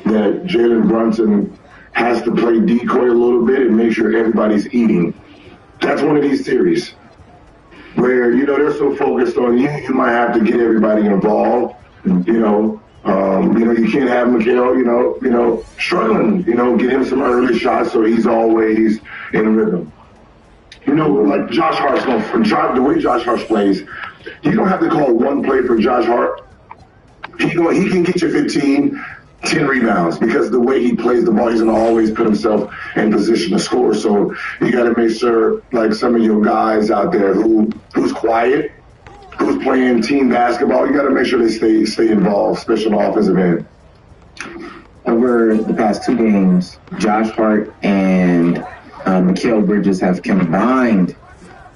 Speaker 7: that Jalen Brunson has to play decoy a little bit and make sure everybody's eating. That's one of these series where, you know, they're so focused on you, you might have to get everybody involved. You know, you can't have Mikal, you know, struggling, you know, get him some early shots so he's always in rhythm. You know, like Josh Hart's the way Josh Hart plays, you don't have to call one play for Josh Hart. He can get you 15, 10 rebounds because the way he plays the ball, he's going to always put himself in position to score. So you got to make sure, like some of your guys out there who's quiet, who's playing team basketball, you got to make sure they stay involved, especially on the offensive end.
Speaker 15: Over the past 2 games, Josh Hart and Mikal Bridges have combined.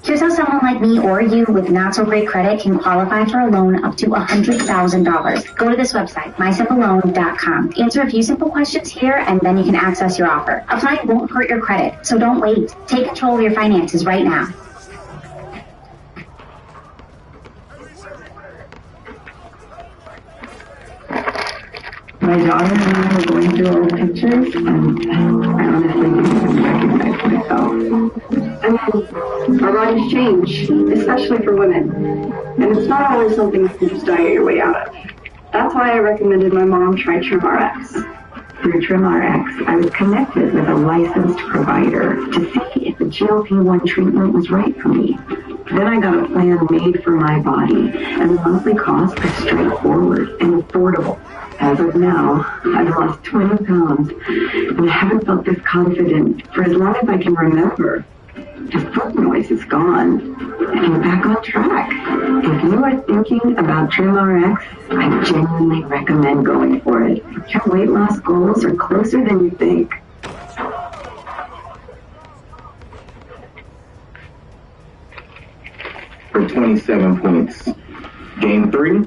Speaker 16: Here's how someone like me or you with not so great credit can qualify for a loan up to $100,000. Go to this website, mysimpleloan.com. Answer a few simple questions here, and then you can access your offer. Applying won't hurt your credit, so don't wait. Take control of your finances right now.
Speaker 3: My daughter and I were going through old pictures, and I honestly didn't even recognize myself.
Speaker 14: I mean, our bodies change, especially for women. And it's not always something you can just diet your way out of. That's why I recommended my mom try TrimRx.
Speaker 3: Through TrimRx, I was connected with a licensed provider to see if the GLP-1 treatment was right for me. Then I got a plan made for my body, and the monthly cost was straightforward and affordable. As of now, I've lost 20 pounds, and I haven't felt this confident for as long as I can remember. The foot noise is gone, and I'm back on track. If you are thinking about TrimRx, I genuinely recommend going for it. Your weight loss goals are closer than you think.
Speaker 15: For 27 points. Game 3,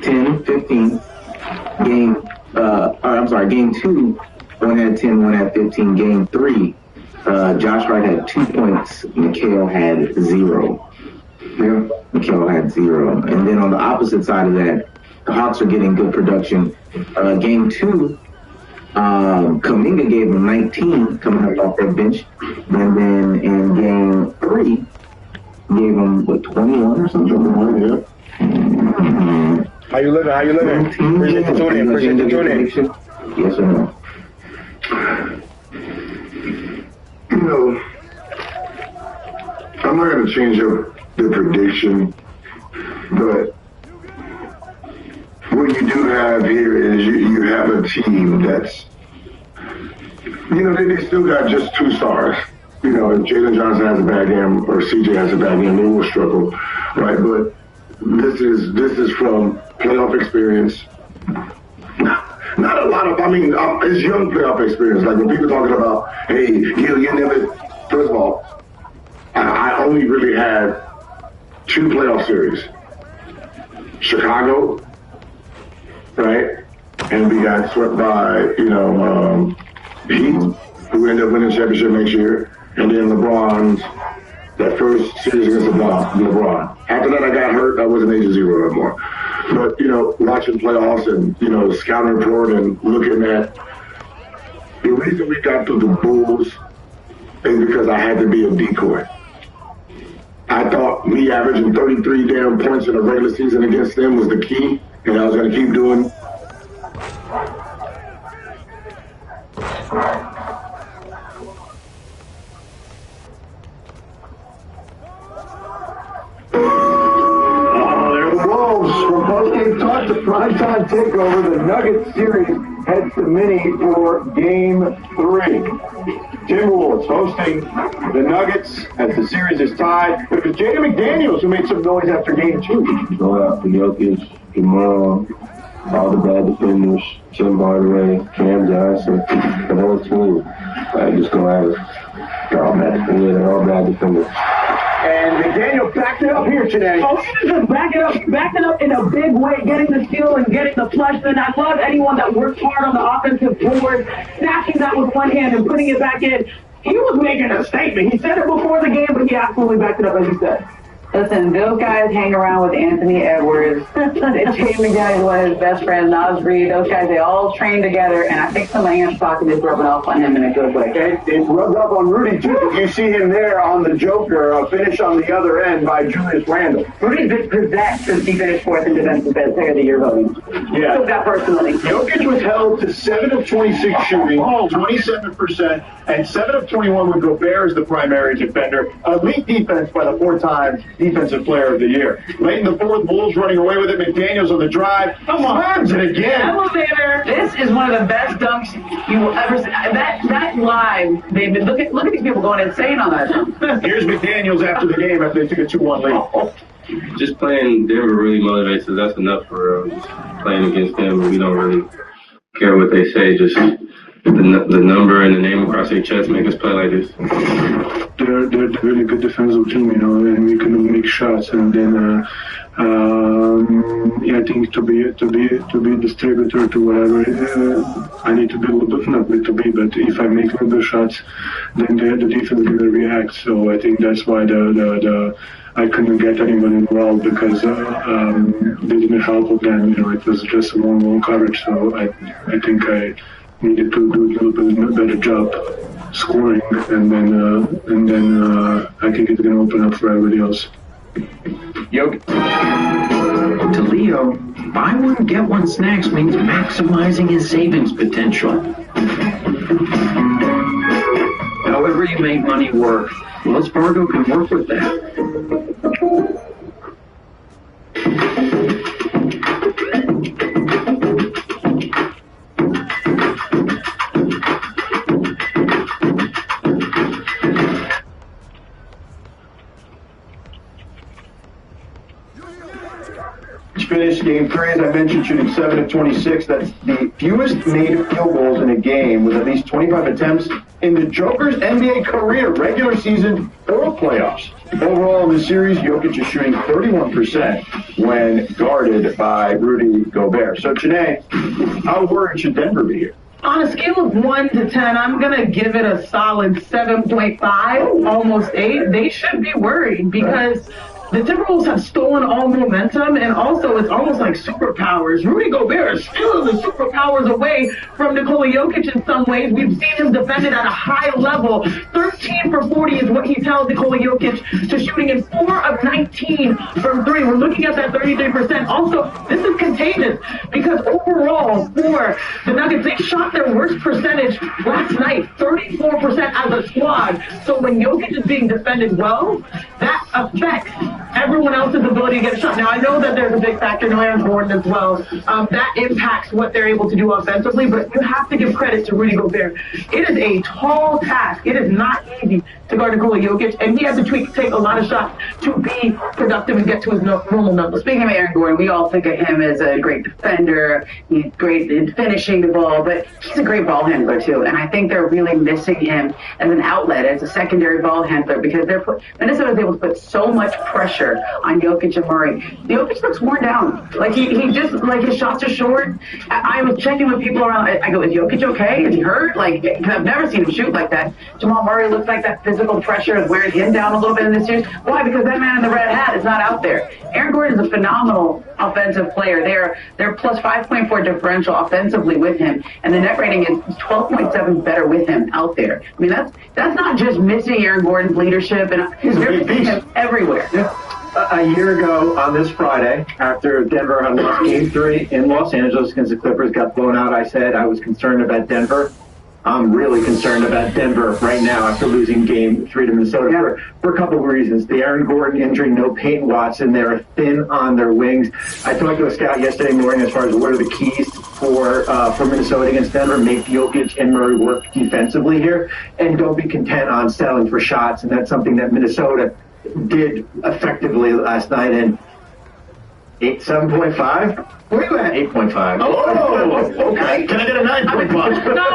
Speaker 15: 10, 15. Game 2, one had 10, one had 15. Game 3, Josh Hart had 2 points. Mikal had 0. Yeah, Mikal had 0. And then on the opposite side of that, the Hawks are getting good production. Game 2, Kuminga gave him 19 coming up off that bench. And then in game 3, gave him, 21 or something? Yeah.
Speaker 2: How you living? Appreciate the tuning.
Speaker 15: Yes or no?
Speaker 7: You know, I'm not going to change up the prediction, but what you do have here is you have a team that's, you know, they still got just 2 stars. You know, if Jalen Johnson has a bad game or CJ has a bad game, they will struggle, right? But this is from playoff experience. Not a lot of, it's young playoff experience. Like when people talking about, hey, you never, first of all, I only really had 2 playoff series. Chicago, right? And we got swept by, Heat, who ended up winning the championship next year. And then LeBron's, that first series against LeBron. After that, I got hurt. I wasn't Agent Zero anymore. But, watching playoffs and, scouting report and looking at the reason we got through the Bulls is because I had to be a decoy. I thought me averaging 33 damn points in a regular season against them was the key, and I was going to keep doing.
Speaker 12: Talk to Primetime Takeover. The Nuggets series heads to Mini for Game 3. Timberwolves hosting the Nuggets as the series is tied. But it was Jaden McDaniels who made some noise after Game 2.
Speaker 6: Go out for Jokic, Jamal, all the bad defenders, Tim Hardaway, Cam Johnson, the whole team. Just go at it. They're all bad defenders.
Speaker 12: And
Speaker 2: And McDaniel backed it up here today.
Speaker 3: Oh, he just back it up in a big way, getting the steal and getting the flush. And I love anyone that works hard on the offensive board, snatching that with one hand and putting it back in. He was making a statement. He said it before the game, but he absolutely backed it up, as he said.
Speaker 4: Listen, those guys hang around with Anthony Edwards. Shane McDaniel, one of his best friends, Nas Reed. Those guys, they all train together, and I think some of Ant's pocket is rubbing off on him in a good way.
Speaker 2: It's rubbed up on Rudy, too. You see him there on the Joker, finish on the other end by Julius Randle.
Speaker 4: Rudy's been possessed since he finished fourth in defensive player of the year voting.
Speaker 2: Yeah.
Speaker 4: I took that personally.
Speaker 2: Jokic was held to 7 of 26 shooting, 27%, and 7 of 21 with Gobert as the primary defender. Elite defense by the 4-time Defensive Player of the Year. Late in the fourth, Bulls running away with it. McDaniels on the drive. Come on, slams it again.
Speaker 4: Elevator. This is one of the best dunks you will ever see. That live, David. Look at these people going insane on that.
Speaker 2: Here's McDaniels after the game after they took a 2-1 lead.
Speaker 17: Just playing Denver really motivates us. That's enough for just playing against them. We don't really care what they say. Just the number and the name across their chest make us play like this.
Speaker 18: They're a really good defensive team, and we can make shots. And then, I think to be distributor to whatever, I need to be a little bit, not to be, but if I make little bit shots, then the defense is gonna react. So I think that's why I couldn't get anyone involved because they didn't help with them. It was just a one-on-one coverage. So I think I needed to do a little bit better job scoring, and then I think it's gonna open up for everybody else.
Speaker 19: To Leo, buy one get one snacks means maximizing his savings potential. However you make money work, Wells Fargo can work with that.
Speaker 2: Finished game 3, as I mentioned, shooting 7 of 26. That's the fewest made field goals in a game with at least 25 attempts in the Joker's NBA career, regular season or playoffs. Overall in the series, Jokic is shooting 31% when guarded by Rudy Gobert. So, Janae, how worried should Denver be here?
Speaker 3: On a scale of 1 to 10, I'm going to give it a solid 7.5, almost 8. They should be worried because the Timberwolves have stolen all momentum, and also it's almost like superpowers. Rudy Gobert is still the superpowers away from Nikola Jokic in some ways. We've seen him defended at a high level. 13 for 40 is what he's held Nikola Jokic to shooting in 4 of 19 from 3. We're looking at that 33%. Also, this is contagious because overall for the Nuggets, they shot their worst percentage last night, 34% as a squad. So when Jokic is being defended well, that affects everyone else's ability to get a shot. Now, I know that there's a big factor in Aaron Gordon as well. That impacts what they're able to do offensively, but you have to give credit to Rudy Gobert. It is a tall task. It is not easy to guard Nikola Jokic, and he has to take a lot of shots to be productive and get to his normal numbers.
Speaker 4: Speaking of Aaron Gordon, we all think of him as a great defender. He's great in finishing the ball, but he's a great ball handler too, and I think they're really missing him as an outlet, as a secondary ball handler, because Minnesota's able to put so much pressure on Jokic and Murray. Jokic looks worn down. Like he just, like his shots are short. I was checking with people around. I go, is Jokic okay? Is he hurt? Like, cause I've never seen him shoot like that. Jamal Murray looks like that physical pressure is wearing him down a little bit in this series. Why? Because that man in the red hat is not out there. Aaron Gordon is a phenomenal offensive player. They're plus 5.4 differential offensively with him, and the net rating is 12.7 better with him out there. I mean, that's not just missing Aaron Gordon's leadership, and they're missing him everywhere.
Speaker 12: Yeah. A year ago on this Friday, after Denver had lost Game 3 in Los Angeles against the Clippers, got blown out, I said I was concerned about Denver. I'm really concerned about Denver right now after losing Game 3 to Minnesota for a couple of reasons. The Aaron Gordon injury, no Peyton Watson. They're thin on their wings. I talked to a scout yesterday morning as far as what are the keys for Minnesota against Denver. Make Jokic and Murray work defensively here, and don't be content on settling for shots. And that's something that Minnesota did effectively last night. And 7.5? Where are you at? 8.5.
Speaker 2: Oh, okay. Can I get a 9.5?
Speaker 4: No.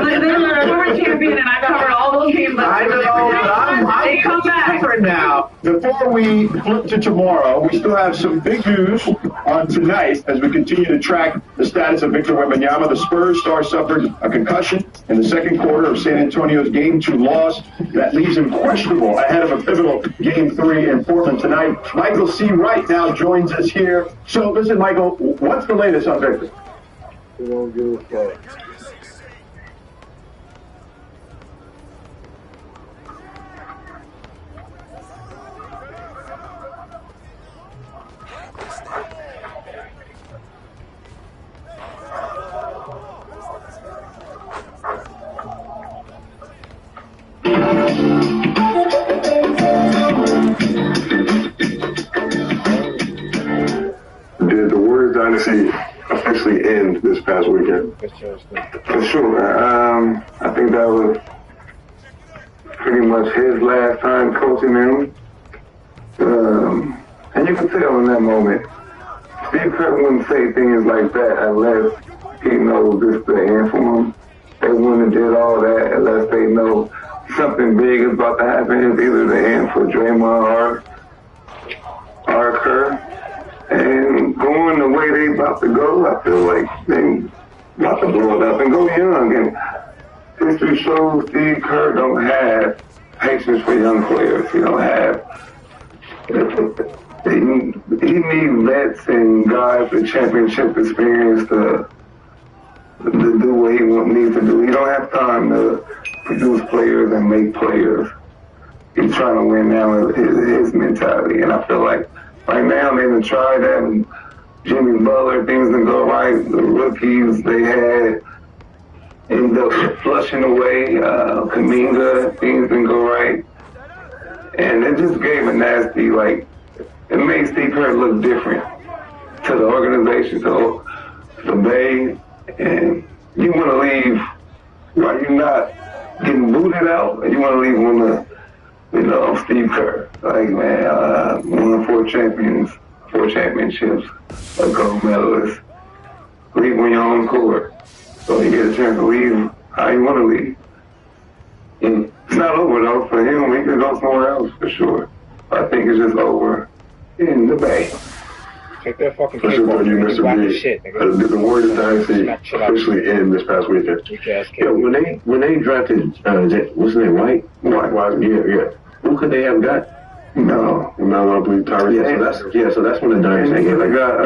Speaker 4: They're a former champion, and I covered all those games.
Speaker 12: I know, but I'm
Speaker 4: come back
Speaker 12: different now.
Speaker 2: before we flip to tomorrow, we still have some big news on tonight as we continue to track the status of Victor Wembanyama. The Spurs star suffered a concussion in the second quarter of San Antonio's Game 2 loss. That leaves him questionable ahead of a pivotal Game 3 in Portland tonight. Michael C. Wright now joins us here. So listen, Michael, what's the latest on Victor?
Speaker 10: Did the Warriors dynasty officially end this past weekend?
Speaker 20: For sure. I think that was pretty much his last time coaching them. And you could tell in that moment, Steve Kerr wouldn't say things like that unless he knows it's the end for him. They wouldn't have did all that unless they know something big is about to happen. It's either the end for Draymond or Kerr. And going the way they about to go, I feel like they about to blow it up and go young. And history shows Steve Kerr don't have patience for young players. He don't have. He needs vets and guys with championship experience to do what he needs to do. He don't have time to produce players and make players. He's trying to win now with his mentality. And I feel like right now they done tried that, and Jimmy Butler, things didn't go right. The rookies they had ended up flushing away. Kaminga, things didn't go right. And it just gave a nasty, like, it made Steve Kerr look different to the organization, to the Bay. And you want to leave while you're not getting booted out, and you want to leave on the, Steve Kerr. Like, man, won 4 championships, a gold medalist. Leave when you're on the court. So you get a chance to leave how you want to leave. And it's not over, though, for him. He could go somewhere else, for sure. I think it's just over in the Bay.
Speaker 10: Take that fucking cake off. You, Mr. B. Did the Warriors dynasty officially end this past weekend?
Speaker 19: Yeah, when they drafted, what's his name, White? Yeah. Who could they have got?
Speaker 20: No,
Speaker 10: I believe Tyrese.
Speaker 19: So that's when the dynasty ended.
Speaker 20: They got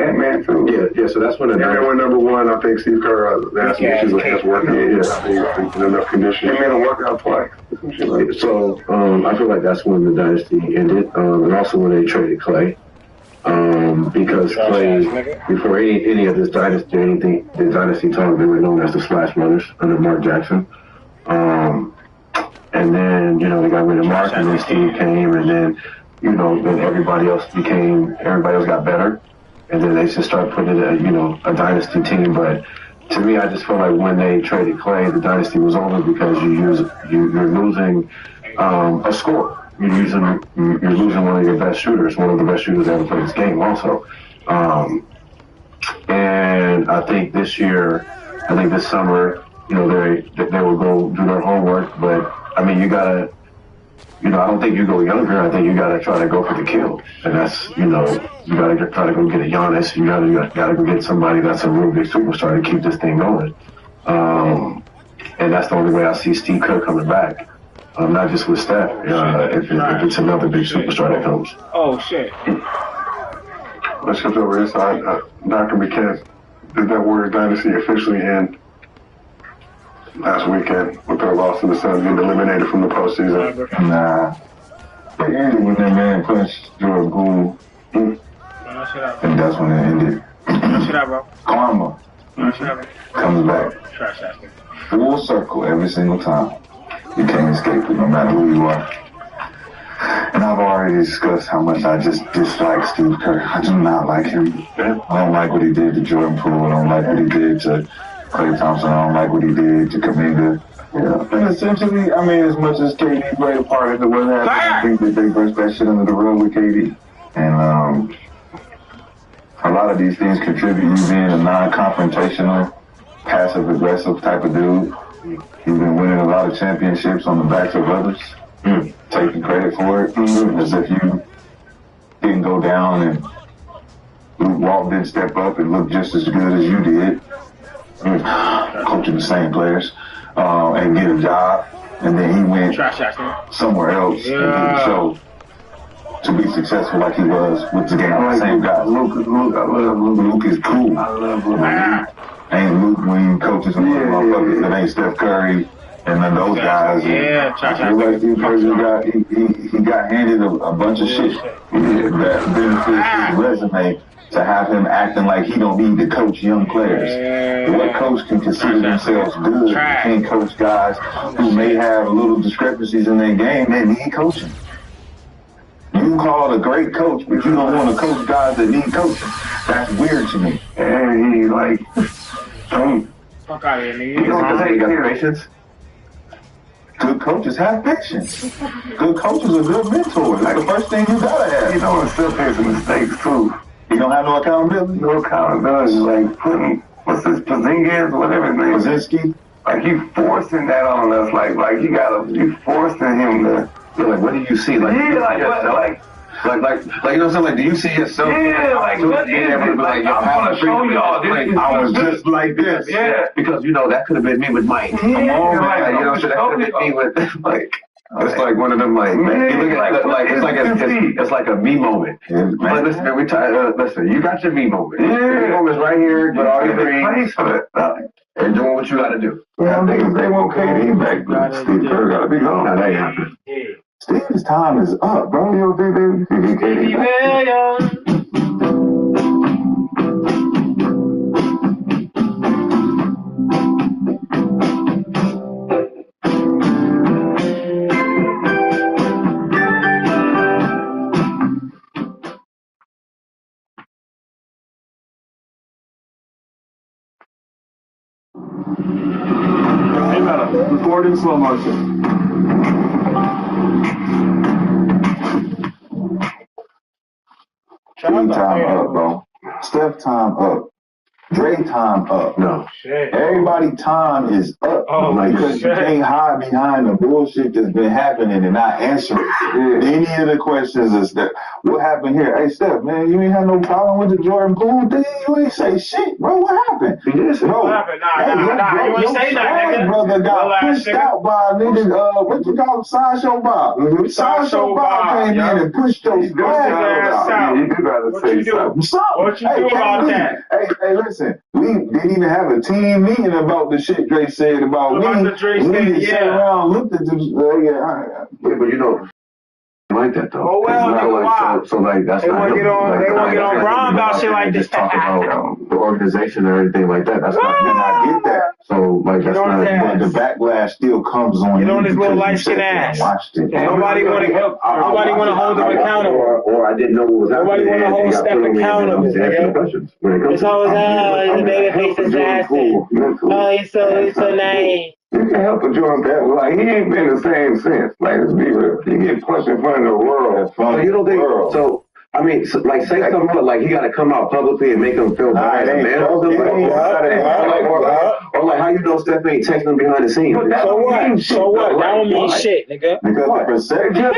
Speaker 20: Ant-Man too.
Speaker 19: Yeah, so that's when the dynasty.
Speaker 10: They went number 1. I think Steve Kerr had some issues with his workout. Yeah, enough conditioning.
Speaker 20: He made him work out twice.
Speaker 19: So I feel like that's when the dynasty ended, and also when they traded Clay. Because Clay, before any of this dynasty or anything, the dynasty talk, they were known as the Splash Brothers under Mark Jackson. And then, they got rid of Mark, and then Steve came, and then, then everybody else got better. And then they just started putting in a dynasty team. But to me, I just feel like when they traded Clay, the dynasty was over because you're losing a scorer. You're losing one of your best shooters, one of the best shooters that ever played this game also. And I think this summer, they will go do their homework, but I mean, you gotta, I don't think you go younger. I think you gotta try to go for the kill. And that's, you gotta try to go get a Giannis. You gotta go get somebody that's a real big superstar to keep this thing going. And that's the only way I see Steve Kerr coming back. Not just with Steph, if it's another big superstar that comes.
Speaker 21: Oh, shit.
Speaker 10: Let's shift over this side. Dr. McKenna, did that Warriors dynasty officially end last weekend with their loss to the Suns, getting eliminated from the postseason?
Speaker 20: Nah. It ended when that man punched legooooo. And that's when it ended. Karma comes back. Full circle every single time. You can't escape it no matter who you are. And I've already discussed how much I just dislike Steve Kerr. I do not like him. I don't like what he did to Jordan Poole. I don't like what he did to Klay Thompson. I don't like what he did to Kaminga. Yeah. And essentially, I mean, as much as KD played a part in it, what happened, I think that they brushed that shit under the rug with KD. And a lot of these things contribute. You being a non-confrontational, passive-aggressive type of dude. You've been winning a lot of championships on the backs of others.
Speaker 6: taking credit for it, as if you didn't go down and Luke Walton didn't step up and look just as good as you did, coaching the same players, and get a job, and then he went somewhere else and didn't show to be successful like he was with the game. The same guys. Luke, I love Luke. Luke is cool. I love Luke. Ain't Luke when you coaches and motherfuckers that ain't Steph Curry and then those guys. Like Steve Kerr, he got handed a bunch of shit that benefits his resume to have him acting like he don't need to coach young players. What coach can consider themselves good? You can't coach guys who may have little discrepancies in their game that need coaching. You call it a great coach, but you don't want to coach guys that need coaching. That's weird to me. And he like,
Speaker 21: Fuck out of here, nigga.
Speaker 6: You don't think he got patience? Good coaches have patience. Good coaches are good mentors. That's the first thing you gotta have.
Speaker 20: You know, and still makes mistakes too.
Speaker 6: You don't have no accountability?
Speaker 20: No accountability. Like putting, what's this, Porzingis, whatever his name is.
Speaker 6: Pozinski?
Speaker 20: Like you forcing that on us. Like you forcing him to.
Speaker 19: Yeah, like, what do you see? Like,
Speaker 20: yeah, like,
Speaker 19: you know what I'm saying? Like, do you see yourself?
Speaker 20: Yeah, like, what is it? Like, I want to show y'all this.
Speaker 6: I was just like this.
Speaker 20: Yeah.
Speaker 19: Because, you know, that could have been me with Mike. Come on, man. You know, that could have been me with, like, it's like one of them, like, you look at like, it's like a me moment. Like, listen, man, listen, you got your me moment. Your me moment's right here, but all your dreams, and doing what you got to do.
Speaker 20: Yeah, niggas, they want KD back, but Steve Kerr got to be gone.
Speaker 19: Now, that ain't happening.
Speaker 6: Steve's time is up, bro. You don't think they KD back?
Speaker 20: Hey, man, record in slow motion.
Speaker 6: Steve time up, bro. Steph time up. Dre time up.
Speaker 19: No.
Speaker 21: Shit.
Speaker 6: Everybody time is up. Because you can't hide behind the bullshit that's been happening and not answer any of the questions. Is that what happened here? Hey, Steph, man, you ain't had no problem with the Jordan Poole thing. You ain't say shit, bro. What happened? Bro,
Speaker 21: What happened? Nah, you ain't say that, nigga.
Speaker 6: Brother got pushed out by a nigga, what you call him? Sideshow Bob. Sideshow Bob came in and pushed those flags out.
Speaker 20: You gotta say something.
Speaker 21: What you do about that?
Speaker 6: Hey, listen. We didn't even have a team meeting about the shit Dre said about me. We just sat around, looked at this.
Speaker 19: Yeah, but you know, like that though.
Speaker 21: Oh well, nigga, why?
Speaker 19: So like that's
Speaker 21: they want to get on. They want to get on Brown about shit like this.
Speaker 19: Just talk about the organization or anything like that. That's not.
Speaker 6: Then I get that. So like that's not. But the backlash still comes on.
Speaker 21: Get on his little light skin ass.
Speaker 6: Watched it.
Speaker 21: Nobody want to help. Nobody want to hold him accountable.
Speaker 19: Or I didn't know what was happening.
Speaker 21: Nobody want to hold Steph accountable. It's always the baby face is nasty. Oh, he's so nice.
Speaker 20: You can help a Jordan Bell. Like, he ain't been the same since. Like, let's be real. He get punched in front of the world.
Speaker 19: So you don't think so? I mean, so, like, say something about, like, he got to come out publicly and make him feel bad as a man or something. Or like, how you know Steph ain't texting him behind the scenes?
Speaker 21: So what? So what? That don't mean shit, nigga.
Speaker 6: Because the perception.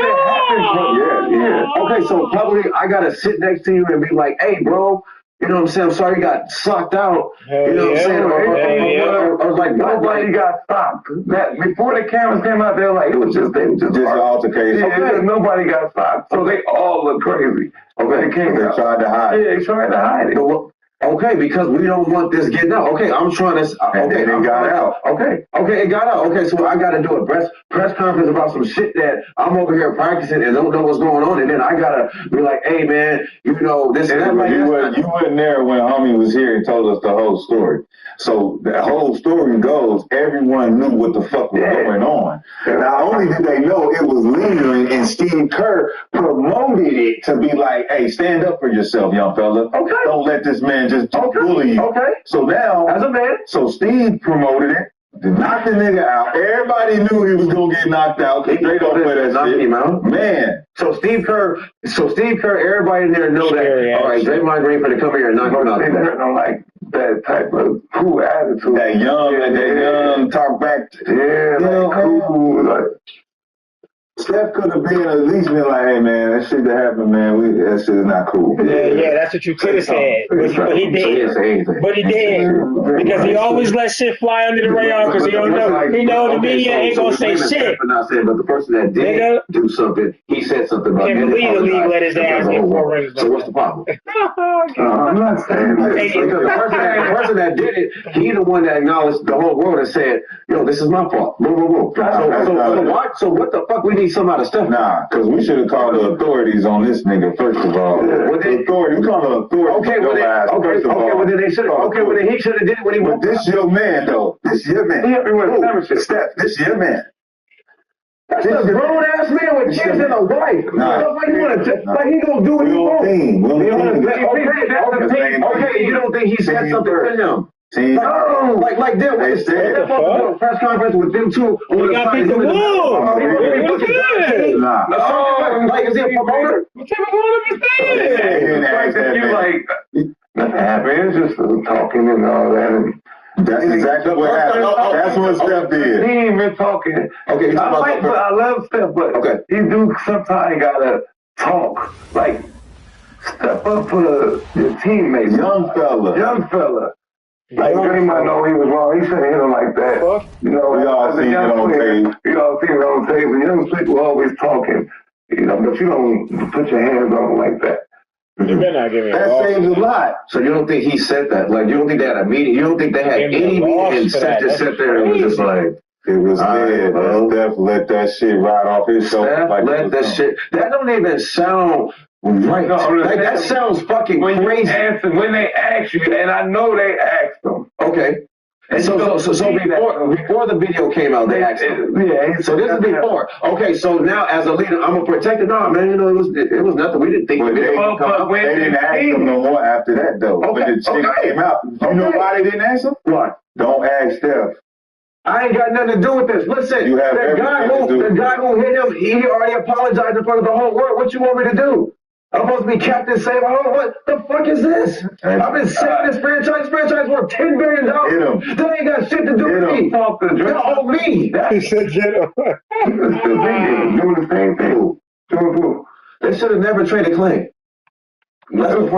Speaker 19: Yeah. Okay, so publicly, I got to sit next to you and be like, hey, bro. You know what I'm saying? I'm sorry you got socked out. You know what I'm saying? Or like
Speaker 20: nobody got stopped. That before the cameras came out, they were like, it was just an
Speaker 6: altercation.
Speaker 20: Yeah, nobody got stopped. So they all look crazy.
Speaker 19: Okay,
Speaker 6: they tried to hide it.
Speaker 20: Yeah, they tried to hide it.
Speaker 19: Okay, because we don't want this getting out. Okay, I'm trying to. Okay,
Speaker 6: it got out.
Speaker 19: Okay, it got out. Okay, so I got to do a press conference about some shit that I'm over here practicing and don't know what's going on, and then I gotta be like, hey man, you know this and that.
Speaker 6: You wasn't there when homie was here and told us the whole story. So the whole story goes, everyone knew what the fuck was going on. And not only did they know it was lingering, and Steve Kerr promoted it to be like, hey, stand up for yourself, young fella. Okay. Don't let this man just bully you. Okay. So now,
Speaker 20: as a man,
Speaker 6: so Steve promoted it. Knocked the nigga out. Everybody knew he was gonna get knocked out. They don't play that shit. Man.
Speaker 19: So Steve Kerr, everybody in there know that. All right, Draymond Green for to come here and knock him out.
Speaker 20: Steve Kerr don't like that type of cool attitude.
Speaker 6: That young talk back.
Speaker 20: Cool. Like,
Speaker 2: Steph could have been at least been like, hey man, that shit that happened, man, that shit is not cool.
Speaker 21: Yeah, that's what you could have said. But he did. But he did. Because he always let shit fly under the radar because he don't know. He know the media ain't gonna say shit.
Speaker 19: Not saying, but the person that did do something, he said something about it.
Speaker 21: Can't believe the league let his ass get 4 rings.
Speaker 19: So what's the problem?
Speaker 20: I'm not saying that.
Speaker 19: Because the person that did it, he the one that acknowledged the whole world and said, yo, this is my fault. Boom, boom, boom. So what the fuck we need some out of stuff?
Speaker 2: Nah, because we should have called the authorities on this nigga first of all. The authority, we call the authority.
Speaker 19: Okay, well then he should have did it when he went.
Speaker 2: This your man though. This your man. Steph, this your man.
Speaker 19: That's a grown ass man with kids and a wife. Like he gonna do what he wants. Okay, you don't think he said something to him? No, like them. They said a press conference with them two.
Speaker 21: You got to the
Speaker 19: Like, is he a promoter?
Speaker 21: What type of promoter is that?
Speaker 20: You like nothing happened. It's just talking and all that. And
Speaker 2: that's exactly what happened. That's what Steph did.
Speaker 20: He ain't been talking. Okay, I love Steph, but he do sometimes gotta talk. Like step up for your teammates. Young fella. Like Draymond know he was wrong. He shouldn't hit him like that. You know, we all seen it on tape. We all seen it on tape. The young people always talking. You know, but you don't put your hands on them like that.
Speaker 21: You better not give me
Speaker 2: that saves a lot.
Speaker 19: So you don't think he said that? Like, you don't think they had a meeting? You don't think they had any meeting and Steph just sat there and was just like,
Speaker 2: it was dead. Steph let that shit ride off his shoulder.
Speaker 19: Let that shit. That don't even sound right. Like, that sounds fucking crazy.
Speaker 20: When they ask you, and I know they asked them.
Speaker 19: Okay. And so before the video came out, they asked him.
Speaker 20: Yeah.
Speaker 19: So this is before. Okay, so now as a leader, I'm a protector. No, man, you know, it was nothing. We didn't think
Speaker 2: they didn't ask him no more after that, though. When the shit came out, you know why they didn't ask him?
Speaker 19: Why?
Speaker 2: Don't ask Steph.
Speaker 19: I ain't got nothing to do with this. Listen,
Speaker 2: you have
Speaker 19: the guy who hit him, he already apologized in front of the whole world. What you want me to do? I'm supposed to be Captain Save. What the fuck is this? I've been saving this franchise. Franchise worth $10 billion. That ain't got shit to do with me. They owe me.
Speaker 21: He said, get him.
Speaker 20: Doing the same thing.
Speaker 19: They should have never traded Clay.
Speaker 21: They should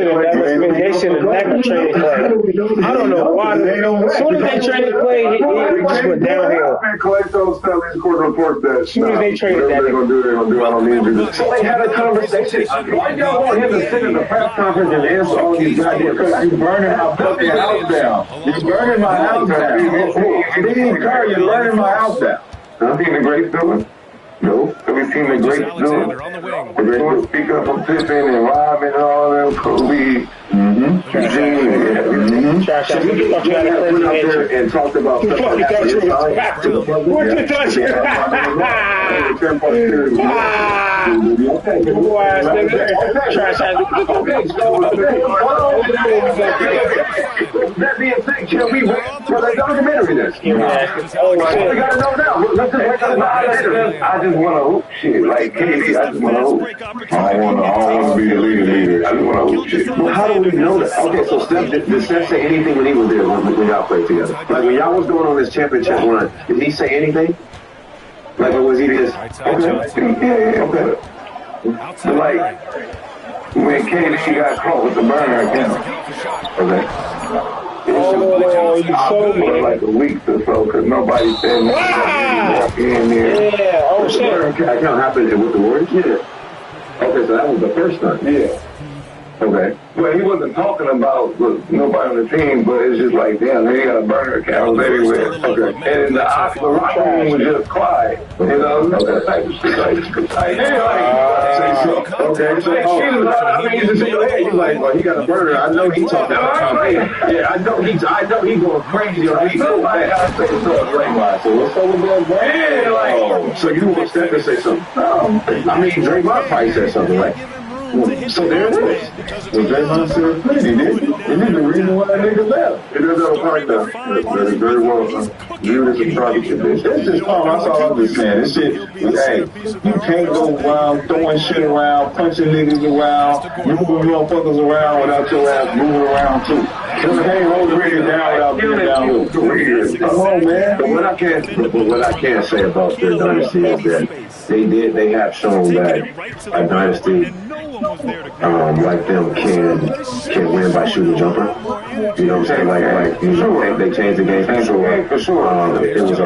Speaker 21: have never traded Clay. I don't know why. As soon as they traded Clay, he just went downhill.
Speaker 20: Clay told Stanley Court report that
Speaker 21: as soon as they traded that,
Speaker 20: they're gonna do. I don't need you.
Speaker 19: So they had a conversation. Why y'all want him to sit in the press conference and answer all these goddamn questions?
Speaker 2: You burning my fucking house down. You burning my house down. Steve Kerr, you burning my house down.
Speaker 20: Have you seen the greats doing? No. Have we seen the greats doing? The greats speak up for Pippen and Robin and all them, Kobe.
Speaker 19: So we went out there and talked about stuff like that.
Speaker 21: What you touching?
Speaker 19: That being said, can we wait for the documentary this? We gotta know now.
Speaker 20: I just want to hoop shit. Like KD, I just want to hoop.
Speaker 2: I don't want to be the leader.
Speaker 20: I just want to hoop shit.
Speaker 19: Well, how do we know that? Okay, so did Steph say anything when he was there, when y'all played together? Like, when y'all was going on this championship run, did he say anything? Like, or was he just,
Speaker 20: okay. So, like, when KD got caught with the burner account,
Speaker 21: you showed me.
Speaker 20: For like a week or so, because nobody said nothing.
Speaker 21: Yeah, oh shit.
Speaker 19: The burner account happened with the Warriors? Yeah. Okay, so that was the first time.
Speaker 20: Yeah.
Speaker 19: Okay.
Speaker 20: Well, he wasn't talking about nobody on the team, but it's just like, damn, they got a burner account everywhere. Okay. And the locker room was just quiet. You know, that type of shit.
Speaker 19: He's like, well, he got a burner. I know he's talking about something. Yeah, I know he's going crazy on these. So what's up with that, bro? Yeah, like, so you want Steph to say something? I mean, Draymond probably said something like, so there it is.
Speaker 2: Well, Draymond said plenty, didn't he? And this is the reason why that nigga left.
Speaker 20: It does have a point there. Very well. You as a project.
Speaker 2: This is calm. That's all I'm just saying. This shit, hey, you can't go around throwing shit around, punching niggas around, moving motherfuckers around without your ass moving around too. You can't hold the niggas down without
Speaker 12: Come on, man.
Speaker 19: But what I can say about their dynasty is that they have shown that a dynasty like them can win by shooting a jumper. You know what I'm saying? Like you know, they changed the game for sure. It was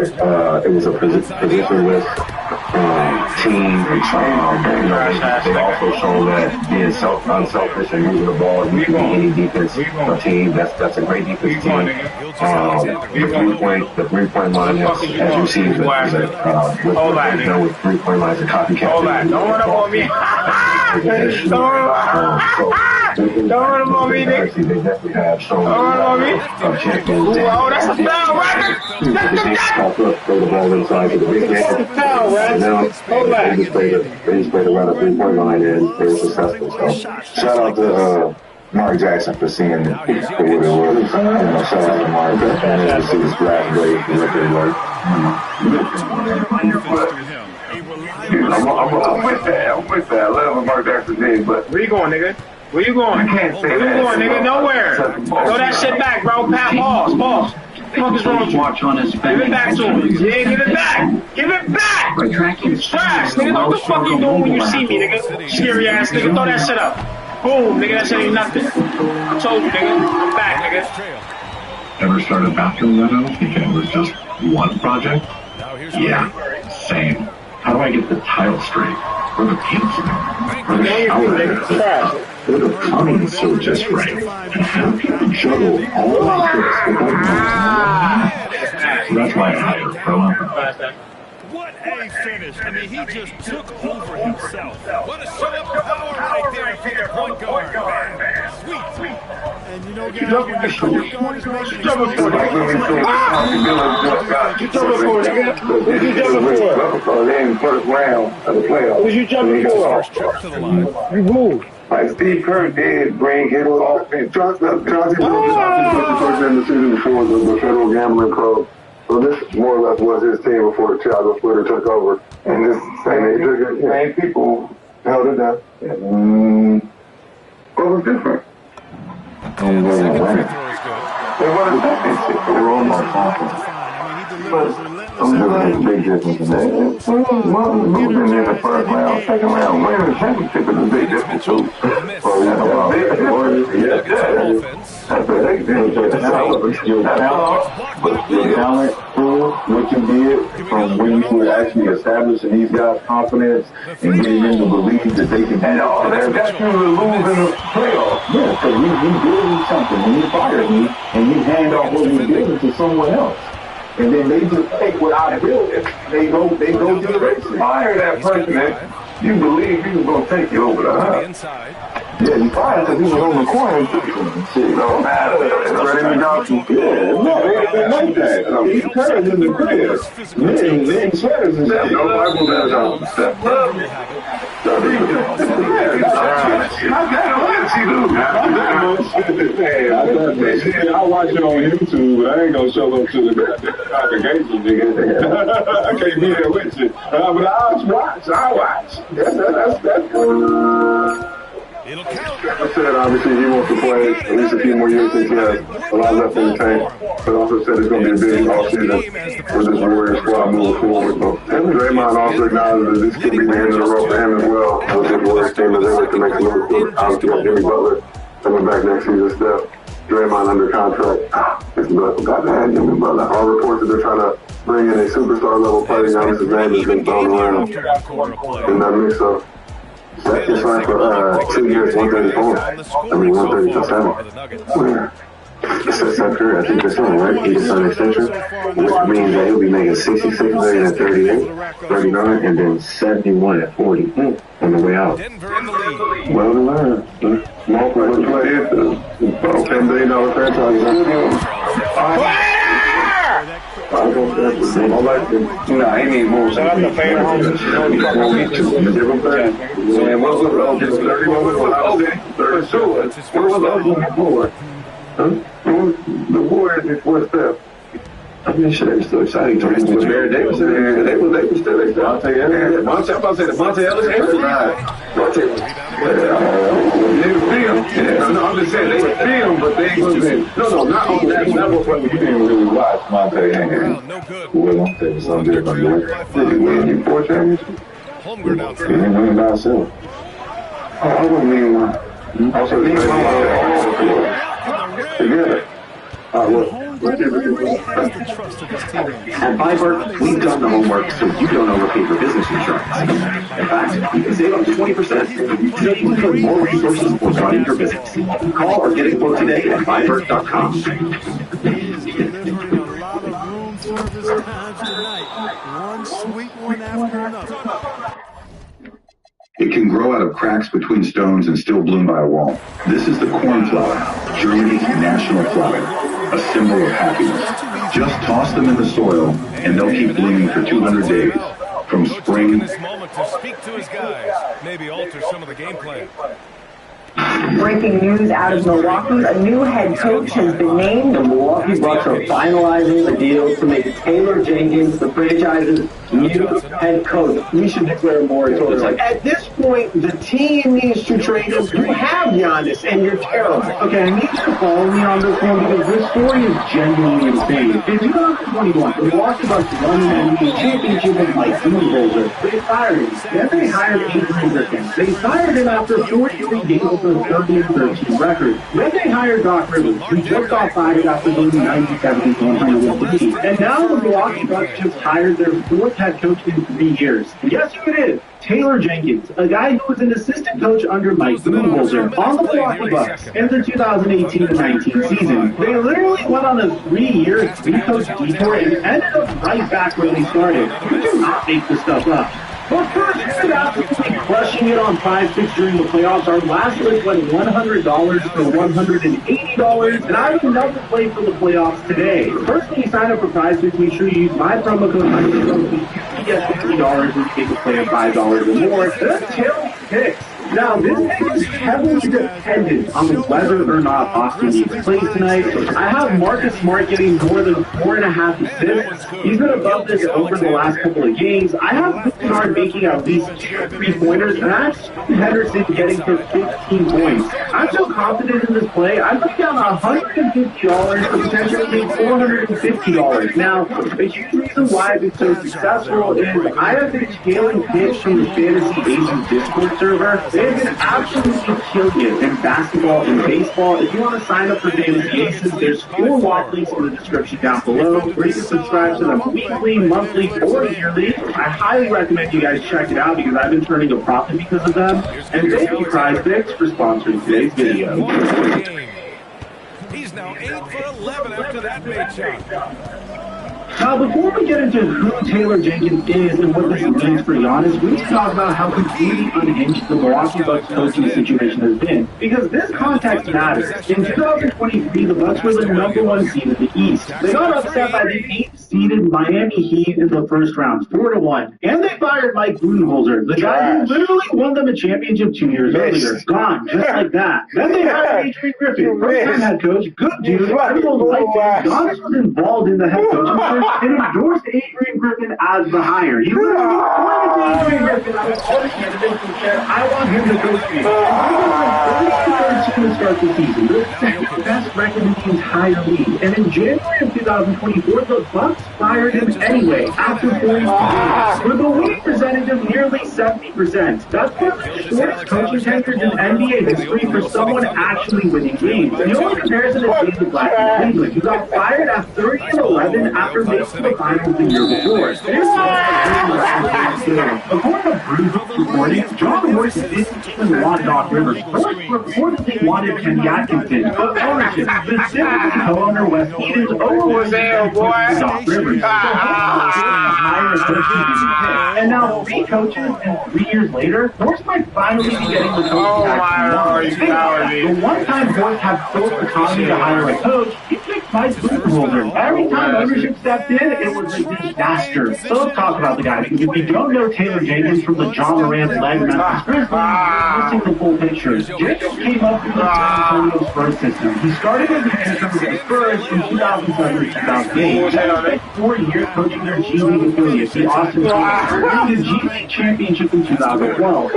Speaker 19: a positionless team. They also shown that being unselfish and moving the ball, you can beat any defense team. That's a great defense team. The 3-point line, as you see, is with 3-point line is a copycat.
Speaker 21: Hold on, don't run up on me. Don't run up on me, nigga.
Speaker 19: They definitely have shown.
Speaker 21: Don't run up on me. Oh, that's a foul, right?
Speaker 19: Throw the ball inside to the big man.
Speaker 21: That's a foul, right? Hold on.
Speaker 19: They just played around the 3-point line and they were successful. So shout out to Mark Jackson for seeing it for what it was. Shout out to Mark Jackson to see this last break and what they were.
Speaker 20: I'm with that. I love what Mark Jackson did, but
Speaker 21: where you going, nigga? Where you going?
Speaker 20: I can't say
Speaker 21: Where you going, nigga? Nowhere. Throw that shit back, bro. Pause. What the fuck is wrong with you?
Speaker 13: Watch on his
Speaker 21: Give it back to him. Yeah, give it back. Give it back. It's trash, nigga. What the fuck you doing when you see me, nigga? Scary ass nigga. Throw that shit up. Boom, nigga. That shit ain't nothing. I told you, nigga. I'm back, nigga.
Speaker 1: Ever started bathroom reno thinking it was just one project? Yeah, same. How do I get the tile straight? Or the paint straight? Or the shower? Or the plumbing so just right? And how can you juggle all of this without so that's why I hired Pro.
Speaker 22: What a finish. I mean, he just took over himself. What a show of power right there for the point guard. Sweet. And you know, guys, when the point guard is making it.
Speaker 21: Double for
Speaker 20: they in the first round of the playoffs.
Speaker 21: What was you jumping for? You moved.
Speaker 20: Like Steve Kerr did bring his offense. Johnson took the first in the season before the federal gambling code. So this more or less was his team before the Chicago Splitter took over. And this same people held it down. What was different?
Speaker 1: And we're going to win it.
Speaker 20: They won a championship. They were almost confident. But I'm doing a big difference in that. Moving in the first round, second round, winning the championship is a big difference too.
Speaker 12: But your talent proves what you did from when you were actually establishing these guys' confidence and getting them to believe that they can do all that. Got you to lose in the playoffs. Yeah, because you gave me something when you fired me and you hand off what you gave to someone else. And then they just take what I built and they go do the race.
Speaker 20: Fire that person that you believe he was going to take you over the hump.
Speaker 12: Yeah, you fired because he was on the corner and shit.
Speaker 20: No matter. Freddie McDonald.
Speaker 12: Yeah, no, they ain't like that. He curves in the crib. Men sweaters and shit.
Speaker 20: No Bible that
Speaker 12: I watch it on YouTube, but I ain't gonna show up to the congregation, nigga. I can't be there with you. But I'll watch. That's
Speaker 22: It'll count.
Speaker 20: I said obviously he wants to play at least a few more years since he has a lot left in the tank. But also said it's going to be a big offseason for this Warriors squad moving forward. So, and Draymond also acknowledged that this could be the end of the road for him as well. With this Warriors team as they look to make a move for obviously got Jimmy Butler coming back next season. Steph, Draymond under contract. It's got to have Jimmy Butler. All reports that they're trying to bring in a superstar level player. Now his name has been thrown around in that mix-up. That is signed for 2 years, 134. I mean, 137. Steph Curry, I think that's right, right? He just signed an extension, which means that he'll be making $66 million at 38, 39, and then 71 at 40 on the way out. Well deserved. Small for what play is $10 billion franchise. He needs more.
Speaker 21: Shout out to Fan Homes.
Speaker 20: Different thing. And what was just 32? What was the Warriors? The Warriors was Steph.
Speaker 19: I mean, shit, they were still exciting. With Barry Davis, they were still exciting. Monte Ellis. I'm about to say the Monte Ellis era. Monte.
Speaker 7: Yeah, no, I'm just saying they would see him, but they wasn't. No, not on that level. But you didn't really watch Monte hanging. Well, I'm saying something they're gonna do. Did he win you 4 championships? He didn't win by himself. Oh, I wouldn't mean one. I was mean together.
Speaker 11: At Viber, we've done the homework so you don't overpay for business insurance. In fact, you can save up to 20% so you can put more resources for running your business. Call or get a quote today at Viber.com.
Speaker 22: One sweet one after another.
Speaker 1: It can grow out of cracks between stones and still bloom by a wall. This is the cornflower, Germany's national flower, a symbol of happiness. Just toss them in the soil, and they'll keep blooming for 200 days, from spring.
Speaker 22: This moment to speak to his guys, maybe alter some of the game plan.
Speaker 5: Breaking news out of Milwaukee, a new head coach has been named. The Milwaukee Bucks are finalizing the deal to make Taylor Jenkins the franchise's new head coach. We should declare a moratorium. At this point, the team needs to trade him. You have Giannis, and you're terrible. Okay, I need you to follow me on this one because this story is genuinely insane. In 2021, the Milwaukee Bucks won an NBA championship with Mike Budenholzer. They fired him. Then they hired Adrian Griffin. They fired him after 43 games with a 30-13 record. Then they hired Doc Rivers, who just got fired after going 97-100 with the league. And now the Milwaukee Bucks just hired their 4th head coach in 3 years. And guess who it is? Taylor Jenkins, a guy who was an assistant coach under Mike Budenholzer on the Milwaukee Bucks in the 2018-19 season. They literally went on a 3-year, 3-coach detour and ended up right back where they started. You do not make this stuff up. But first, instead of absolutely crushing it on PrizePicks during the playoffs, our last list went $100 for $180, and I have another play for the playoffs today. First, when you sign up for PrizePicks, make sure you use my promo code MyteamStone. You get $50 and take a play of $5 or more. That's Taylor picks. Now, this game is heavily dependent on whether or not Austin Reaves plays tonight. I have Marcus Smart getting more than 4.5 assists. He's been above this over the last couple of games. I have Bernard making at least 2 3-pointers, and I have Henderson getting to 15 points. I'm so confident in this play, I'm putting down $150 to potentially $450. Now, a huge reason why I've been so successful is I have been scaling picks from the Fantasy Agent Discord server. They've been absolutely killing it in basketball and baseball. If you want to sign up for Fantasy Aces, there's 4 walk links in the description down below where you can subscribe to them weekly, monthly, or yearly. I highly recommend you guys check it out because I've been turning a profit because of them. And thank you, PrizePicks, for sponsoring today's video.
Speaker 22: He's now 8 for 11 after that made shot.
Speaker 11: Now, before we get into who Taylor Jenkins is and what this means for Giannis, we need to talk about how completely unhinged the Milwaukee Bucks coaching situation has been. Because this context matters. In 2023, the Bucks were the #1 seed in the East. They got upset by the 8th-seeded Miami Heat in the first round, 4-1. And they fired Mike Budenholzer, the guy who literally won them a championship 2 years earlier. Gone, just like that. Then they hired Adrian Griffin, first-time head coach, good dude, everyone liked him. Giannis was involved in the head coaching search and endorsed Adrian Griffin as the hire. He literally pointed to Adrian Griffin as a other candidate and said, I want him to coach me. He was 30-13 to start the season. The second best record in the entire league. And in January of 2024, the Bucks fired him anyway after 42 games. With a winning percentage of nearly 70%. That's one of the shortest coaching tenures in NBA history for someone actually winning games. The only comparison is David Black in Cleveland, who got fired at 30-11 after making the finals the year before. According to Bruce reporting, John Horton didn't even want Doc Rivers. Horton reportedly wanted Kenny Atkinson, but ownership, specifically co-owner Wes Edens, overruled Doc Rivers. And now 3 coaches and 3 years later, Horst might finally be getting the coaching action. The one time Horst had full autonomy to hire a coach, he picked
Speaker 2: nice booster holder. Every time ownership stepped in, it was a disaster. So let's talk about the guy, because if you don't know Taylor Jenkins from the John Morant led Memphis Grizzlies, you're missing the full picture. Jenkins came up through the San Antonio Spurs system. He started as an intern with the Spurs from 2007 to 2008. Then spent 4 years coaching their G League affiliate, the Austin Timbers, winning the G League championship in 2012.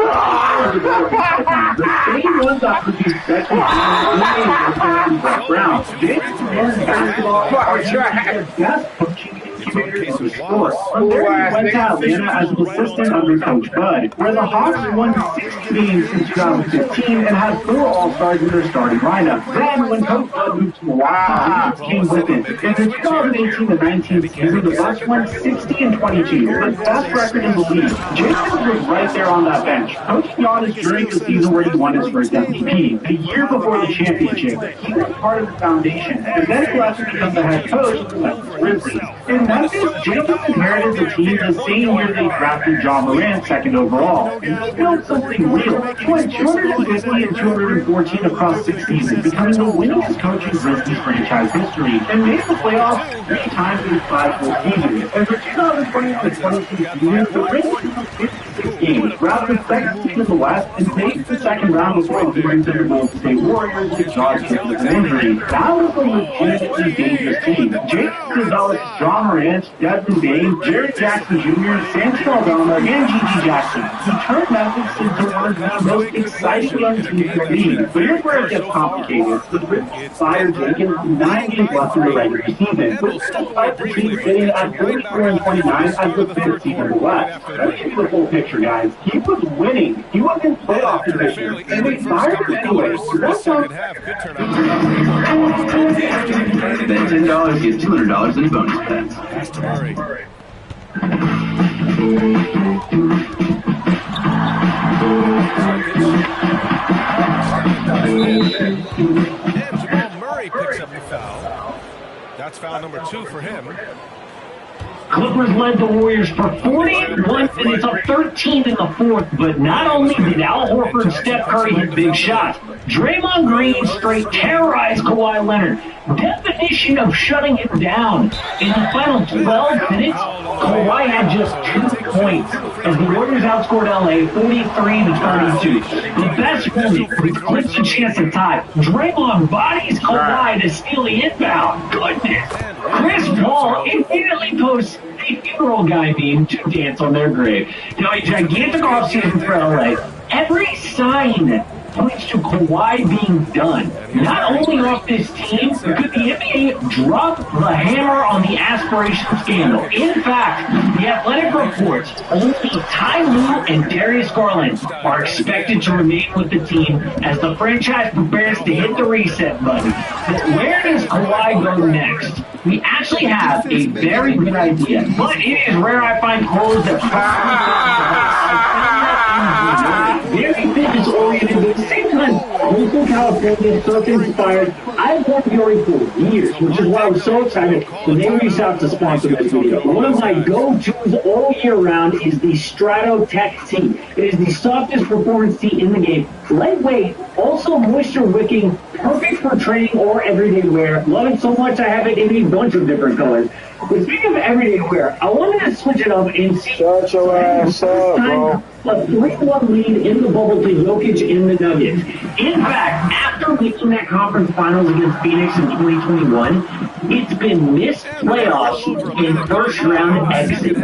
Speaker 2: The same ones that produced Becky and Brett Brown. Jenkins learned basketball and the best coaching incubator of the sport. From there, he went to Atlanta as an assistant under Coach Bud, where the Hawks won 6 games in 2015 and had 4 All-Stars in their starting lineup. Then, when Coach Bud moved to Milwaukee, he came with him. In the 2018-19 season, the Bucks won 60-22, the best record in the league. Jenkins was right there on that bench, coaching Giannis during the season where he won his first MVP. The year before the championship, he was part of the foundation, and then he left to become the head coach of the Memphis Grizzlies. In Memphis, Jenkins inherited the team the same year they drafted John Morant second overall, and he built something real. He went 250 and 214 across 6 seasons, becoming the winningest coach in Grizzlies franchise history, and made the playoffs 3 times in 5 full seasons. And for 2020-22 season, the Grizzlies won 56 games, grabbed the second seed in the West, and made the second round before losing to the Golden State Warriors with Josh hit with an injury. That was a legitimately dangerous team. Jenkins developed John Morant, Desmond Bain, Jared Jackson Jr., Santi Aldama, and Gigi Jackson. He turned Memphis into one of the most exciting young teams in the league. But here's where it gets complicated. The Grizzlies fired Jenkins 9 games left in the regular season, which despite the team sitting at 34-29 as the 5th seed in the West. Let me give you the full picture, guys. He was winning. He was in playoff position, and they fired him anyway. That's not...
Speaker 8: Bet $10 gets $200 in bonus bets.
Speaker 22: Murray picks up the foul. That's foul number 2 for him.
Speaker 9: Clippers led the Warriors for 41 minutes, up 13 in the fourth, but not only did Al Horford and Steph Curry hit big shots, Draymond Green straight terrorized Kawhi Leonard. Definition of shutting him down. In the final 12 minutes, Kawhi had just 2 points as the Warriors outscored LA 43-32. The best moment, with Clips a chance to tie, Draymond bodies Kawhi to steal the inbound. Goodness. Chris Paul immediately posts a funeral guy meme to dance on their grave. Now, a gigantic offseason for LA. Every sign points to Kawhi being done. Not only off this team, but could the NBA drop the hammer on the aspiration scandal? In fact, the Athletic reports only Ty Lue and Darius Garland are expected to remain with the team as the franchise prepares to hit the reset button. But where does Kawhi go next? We actually have a very good idea, but it is rare I find clothes that very fitness-oriented, but at the same time, local California, surf-inspired. I've worn Fury for years, which is why I was so excited when they reached out to sponsor this video. One of my go-tos all year round is the Strato Tech tee. It is the softest performance tee in the game. Lightweight, also moisture-wicking, perfect for training or everyday wear. Love it so much I have it in a bunch of different colors. But speaking of everyday wear, I wanted to switch it up and see
Speaker 21: Shut your ass up, bro.
Speaker 9: a 3-1 lead in the bubble to Jokic in the Nuggets. In fact, after making that conference finals against Phoenix in 2021, it's been missed playoffs and first-round exits.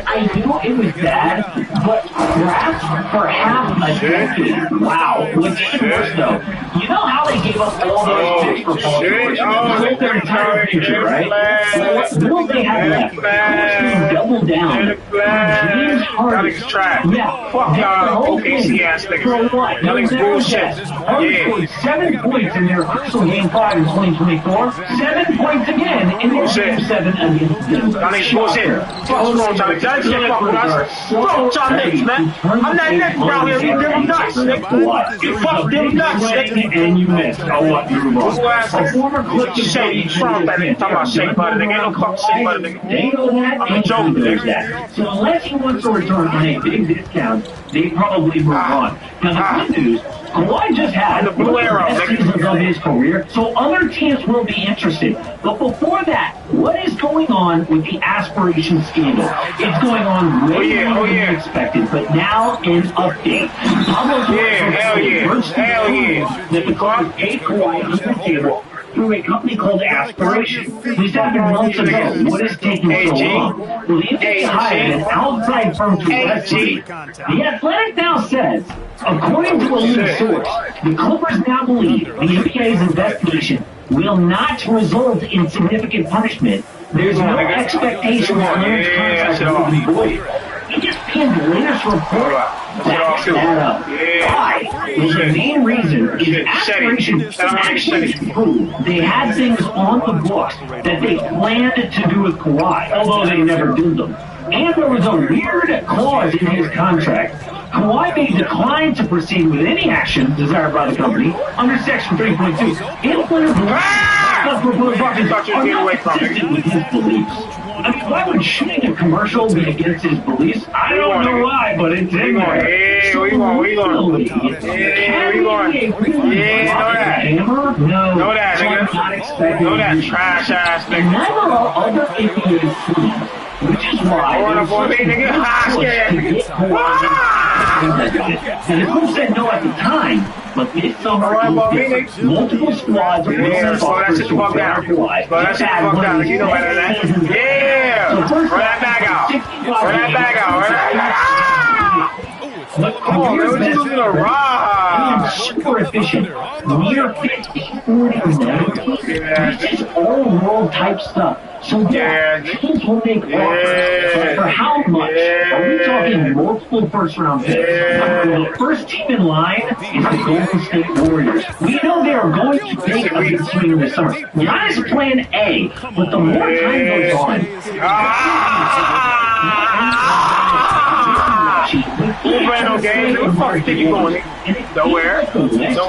Speaker 9: I knew it was bad, but perhaps for half a decade. Wow. What's even worse, though, you know how they gave up all those picks for Paul George? Built their entire future, right? So what will they have left? Coach double down. James Harden. Yeah.
Speaker 21: Fuck y'all, OKC ass niggas.
Speaker 9: For what?
Speaker 21: Y'all niggas bullshit.
Speaker 9: Harden scored 7 points in their crucial Game 5 in 2024. 7 points again in their Game 7 against Denver.
Speaker 21: Y'all niggas bullshit. Hold on, y'all niggas can't fuck with us. Fuck y'all niggas, man. I'm not niggas around here. You give them nuts, nigga. You fuck them nuts, nigga.
Speaker 9: And you missed. Oh, what? You were wrong. A former Clip
Speaker 21: Shea Trump, that nigga. Talking about Shea Butter, nigga. Ain't no fucking Shea Butter, nigga. I'm a joke, nigga.
Speaker 9: So unless you want to return on a big discount, they probably move on. Now, the good news, Kawhi just had
Speaker 21: the blue arrow,
Speaker 9: best seasons of his career, so other teams will be interested. But before that, what is going on with the aspiration scandal? It's going on way more than expected, but now an update.
Speaker 21: Hell yeah.
Speaker 9: That the Clippers paid Kawhi under the table through a company called Aspiration. This happened months ago. What is taking so long? Well, the NBA hired an outside firm to investigate. The Athletic now says, according to a lead source, the Clippers now believe the NBA's investigation will not result in significant punishment. There's no expectation that Leonard's contract will be voided. ESPN's latest report backs that up. Why? Well, the main reason is Aspiration actually proved they had things on the books that they planned to do with Kawhi, although they never did them. And there was a weird clause in his contract. Kawhi may decline to proceed with any action desired by the company under Section 3.2 if one of the proposed options are not consistent with his beliefs. I mean, why would shooting a commercial be against his beliefs? I don't know why, but it's in there.
Speaker 21: Yeah, we going.
Speaker 9: Hammer? No.
Speaker 21: Know that, nigga. Know that trash ass nigga.
Speaker 9: Never are other NBA teams, which is why and the group said no at the time, but this summer multiple squads are willing to offer to Kawhi.
Speaker 21: You know better than that. Yeah! Run that bag out.
Speaker 9: But
Speaker 21: come on, man, we're just in a ride.
Speaker 9: Super efficient. Near 50, 40, 90. This is all world type stuff. So teams will make offers. But for how much? Are we talking multiple first round picks? The first team in line is the Golden State Warriors. We know they are going to make a big swing this summer. Giannis plan A, but the more time goes on,
Speaker 21: playing no games. Where the fuck think you going, nigga? Nowhere, nigga.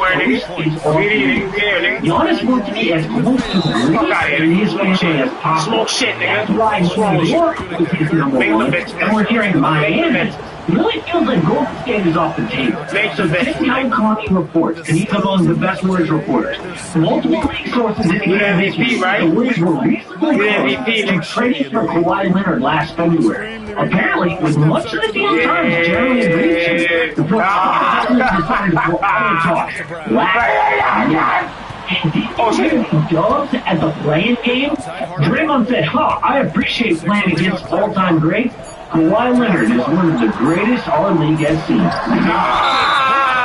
Speaker 9: Giannis wants to be as close to the fuck out of his family as possible.
Speaker 21: Smoke shit, nigga.
Speaker 9: That's why New York is his number one. And we're hearing Miami. Really feels like Golden State is off the table. So this is how Connie reports, and he's among the best Warriors reporters. Multiple league sources indicate the Warriors were reasonably close to trading for Kawhi Leonard last February. Apparently, with much of the deal terms generally agreed to, the decided to go out of talks last year. And Dubs at the playing game? Draymond said, I appreciate playing against all-time greats. Kawhi Leonard is one of the greatest our league has seen.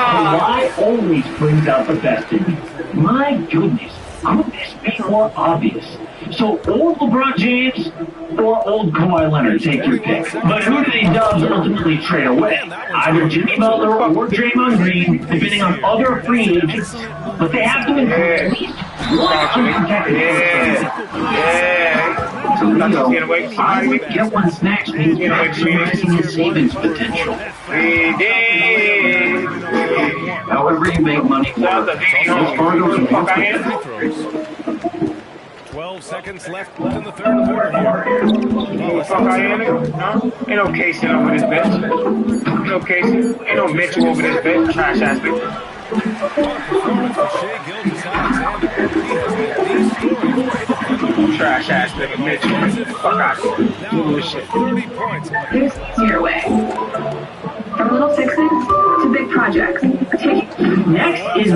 Speaker 9: Kawhi always brings out the best in me. My goodness, could this be more obvious? So old LeBron James or old Kawhi Leonard, take your pick. But who do these Dubs ultimately trade away? Either Jimmy Butler or Draymond Green, depending on other free agents. But they have to include at least one unprotected So I would get one snatch means maximizing his savings potential. However you make money for those Fargo's
Speaker 22: 12 seconds left in the third quarter here.
Speaker 21: Fuck out here, nigga. Ain't no Casey over this bitch. Ain't no Casey. Ain't no Mitchell over this bitch. Trash ass bitch. Trash ass nigga Mitchell. Fuck out here. Do this shit.
Speaker 3: Here's your way. From little fixes to big projects.
Speaker 9: Next is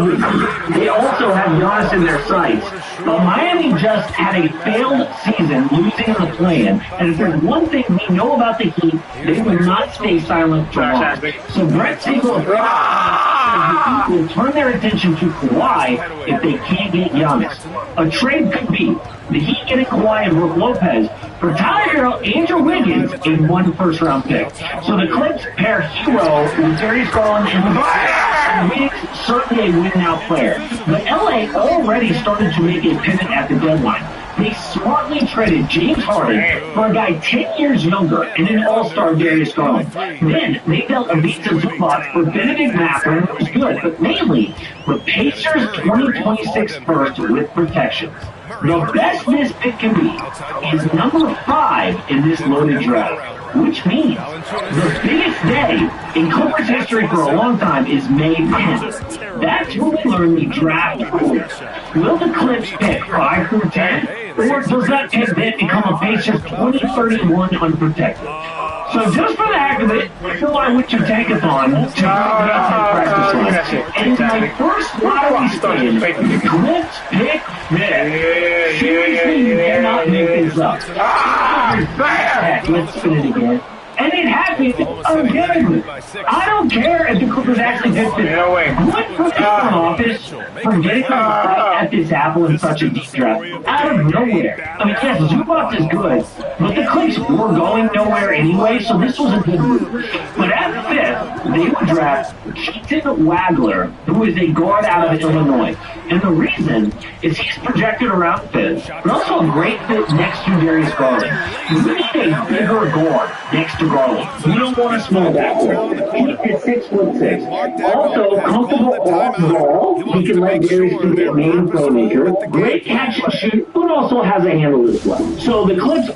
Speaker 9: they also have Giannis in their sights. But Miami just had a failed season, losing in the play-in. And if there's one thing we know about the Heat, they will not stay silent for long. So Brett Siegel the Heat will turn their attention to Kawhi if they can't get Giannis. A trade could be the Heat getting Kawhi and Brook Lopez for Tyler Hero, Andrew Wiggins, and one first-round pick. So the Clips pair Hero with Darius Garland and Wiggins, certainly a win-now player. But LA already started to make a pivot at the deadline. They smartly traded James Harden for a guy 10 years younger and an all-star Darius Garland. Then they dealt Ivica Zubac for Benedict Mathurin, who was good, but mainly the Pacers 2026 first with protections. The best this pick can be is number 5 in this loaded draft. which means the biggest day in Clippers history for a long time is May 10th. That's when we learn the draft order. Will the Clips pick 5 through 10, or does that pick then become a base of 2031 unprotected? So just for the heck of it, I feel I went to Tankathon to practice it. And my first lottery spin, Clips pick 5th. Seriously, you cannot make this up. Heck, let's spin it again. And it happened again. I don't care if the Clippers actually picked it. What for the front office for getting them right at this apple in such a deep draft out of nowhere? I mean, yes, Zubac is good, but the Clips were going nowhere anyway, so this was a good move. But at 5th, they would draft Keaton Wagler, who is a guard out of Illinois. And the reason is he's projected around 5th, but also a great fit next to Darius Garland. You need a bigger guard next to Garland. You don't want a small backcourt. He is 6'6". Also, comfortable off ball. He can let Darius be the main playmaker. Great catch and shoot, but also has a handle as well. So the Clips.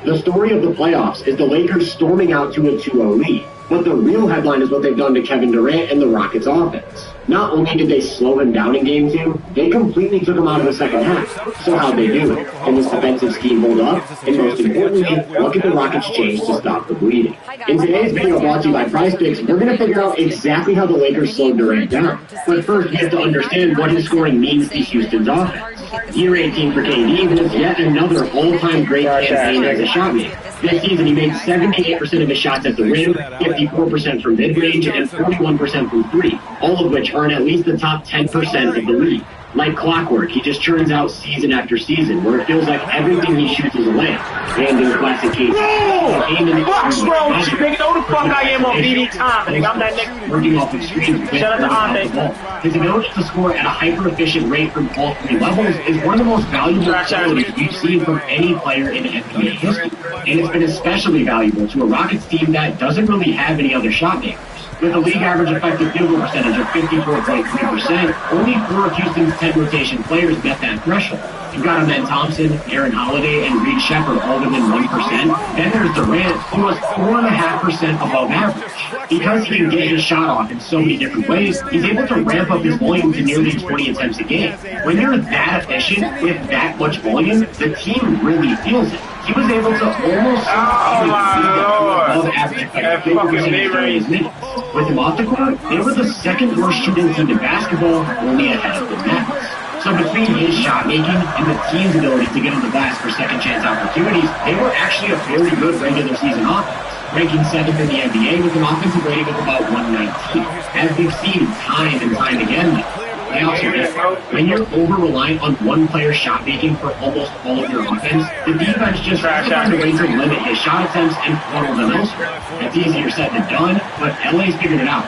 Speaker 9: The story of the playoffs is the Lakers storming out to a 2-0 lead. But the real headline is what they've done to Kevin Durant and the Rockets' offense. Not only did they slow him down in Game 2, they completely took him out of the second half. So how'd they do it? Can this defensive scheme hold up? And most importantly, what can the Rockets change to stop the bleeding? In today's video brought to you by Prize Picks, we're going to figure out exactly how the Lakers slowed Durant down. But first, we have to understand what his scoring means to Houston's offense. Year 18 for KD was yet another all-time great campaign as a shot maker. This season, he made 78% of his shots at the rim, 54% from mid-range, and 41% from three, all of which earn at least the top 10% of the league. Like clockwork, he just churns out season after season, where it feels like everything he shoots is a layup. And in the classic case,
Speaker 21: What's wrong with you, nigga? Know the fuck I am on BD time, nigga. I'm that nigga.
Speaker 9: Working off extremes.
Speaker 21: Shout out to Ante.
Speaker 9: His ability to score at a hyper-efficient rate from all 3 levels is one of the most valuable qualities we've seen from any player in NBA history. And it's been especially valuable to a Rockets team that doesn't really have any other shot makers. With a league average effective field goal percentage of 54.3%, only 4 of Houston's 10 rotation players met that threshold. You've got Amen Thompson, Aaron Holiday, and Reed Shepherd all within 1%. Then there's Durant, who was 4.5% above average. Because he can get his shot off in so many different ways, he's able to ramp up his volume to nearly 20 attempts a game. When you're that efficient with that much volume, the team really feels it. He was able to almost above average effective field goal percentage during his minutes. With him off the court, they were the second worst shooting team in basketball, only ahead of the Nets. So between his shot making and the team's ability to get on the glass for second chance opportunities, they were actually a very good regular season offense, ranking 7th in the NBA with an offensive rating of about 119. As we've seen time and time again, playoffs are different. When you're over-reliant on one player's shot making for almost all of your offense, the defense just has to find a way to limit his shot attempts and funnel them elsewhere. It's easier said than done, but LA's figured it out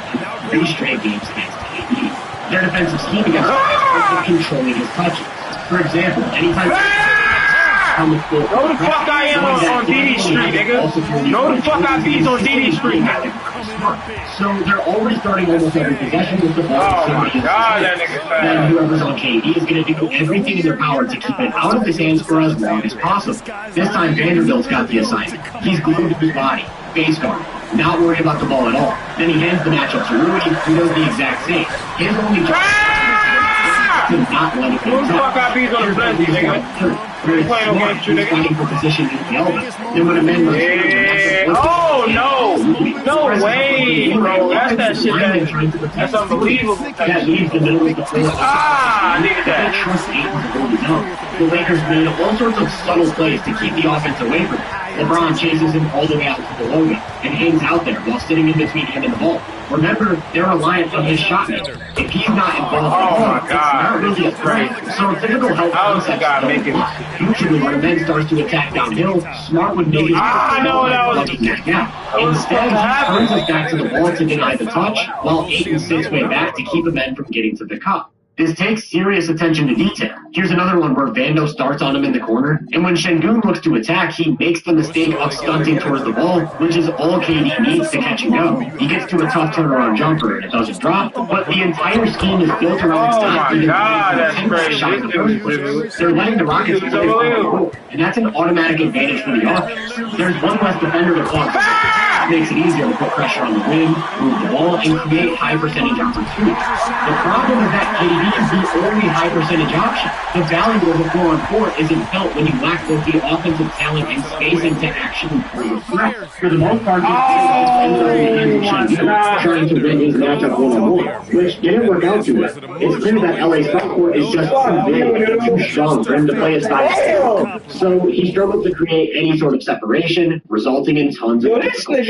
Speaker 9: in 3 straight games against KD. Their defensive scheme against him is controlling his touches. For example, anytime
Speaker 21: Know the fuck I am on DD Street, nigga. Know the fuck I be on DD Street, nigga.
Speaker 9: So they're always starting almost every possession with the ball.
Speaker 21: Oh my god, that nigga's fast.
Speaker 9: Then whoever's on KD is going to do everything in their power to keep it out of his hands for as long as possible. This time Vanderbilt's got the assignment. He's glued to his body, face guard, not worried about the ball at all. Then he hands the matchup to Rudy, who does the exact same. His only job is to not let it go.
Speaker 21: Who the fuck I be on the Blazers, nigga?
Speaker 9: Very smart, he's fighting for position in the elbow. Then when a man
Speaker 21: oh no! No way, bro. That's that shit that's unbelievable.
Speaker 9: That leaves the middle of the floor.
Speaker 21: Nigga, that.
Speaker 9: Trust Ayton to hold it up. The Lakers made all sorts of subtle plays to keep the offense away from him. LeBron chases him all the way out to the logo and hangs out there while sitting in between him and the ball. Remember, they're reliant on his shot maker. If he's not involved, it's not really a threat. So a typical help concept don't fly. Usually when a man starts to attack downhill, Smart would make his lucky back out. Instead, he turns us back to the ball to deny the touch, while Ayton sits way back to keep a man from getting to the cup. This takes serious attention to detail. Here's another one where Vando starts on him in the corner, and when Şengün looks to attack, he makes the mistake of stunting towards the ball, which is all KD needs to catch and go. He gets to a tough turnaround jumper, and it doesn't drop, but the entire scheme is built around stopping the shot in the first place. They're letting the Rockets play on the road, and that's an automatic advantage for the offense. There's one less defender to clock. It makes it easier to put pressure on the rim, move the ball, and create high percentage opportunities. The problem is that KD is the only high percentage option. The value of a 4-on-4 isn't felt when you lack both the offensive talent and spacing to actually play the threat. For the most part, ends up in the hands of Şengün, trying to win his matchup 1-on-1, which didn't work out too well. It's clear that LA's frontcourt is just too big and too strong for him to play his style. So he struggled to create any sort of separation, resulting in tons of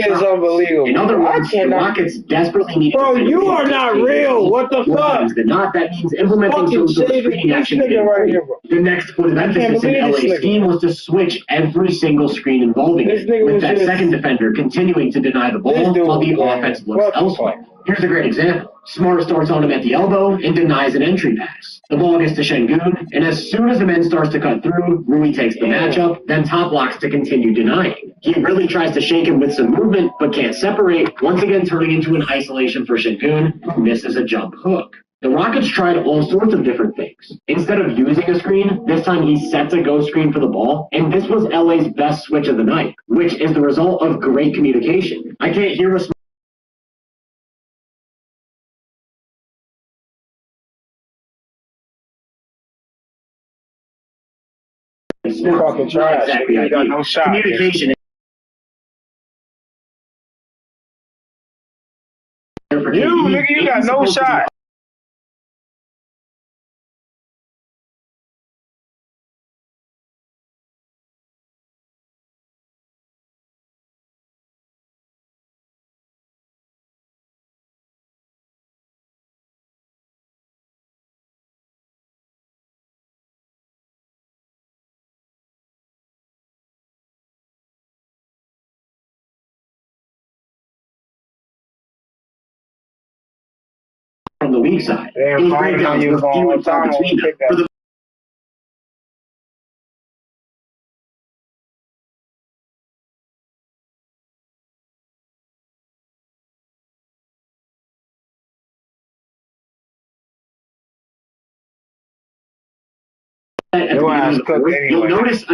Speaker 21: is unbelievable.
Speaker 9: In other words, the Rockets desperately need.
Speaker 21: Bro, you are not real. What the fuck?
Speaker 9: Not that means implementing some sort of screening action.
Speaker 21: Right here, bro.
Speaker 9: The next point of emphasis in LA's scheme was to switch every single screen involving it, with that second defender continuing to deny the ball while the offense looks elsewhere. Here's a great example. Smart starts on him at the elbow and denies an entry pass. The ball gets to Şengün, and as soon as the man starts to cut through, Rui takes the matchup, then top blocks to continue denying. He really tries to shake him with some movement, but can't separate, once again turning into an isolation for Şengün, who misses a jump hook. The Rockets tried all sorts of different things. Instead of using a screen, this time he sets a go screen for the ball, and this was LA's best switch of the night, which is the result of great communication. I can't hear us.
Speaker 21: Fucking trash.
Speaker 9: Exactly.
Speaker 21: You got no shot.
Speaker 9: Communication.
Speaker 21: Nigga, you got no shot.
Speaker 9: From the weak side.
Speaker 21: Damn,
Speaker 9: Those breakdowns were few and far between them. For the you'll notice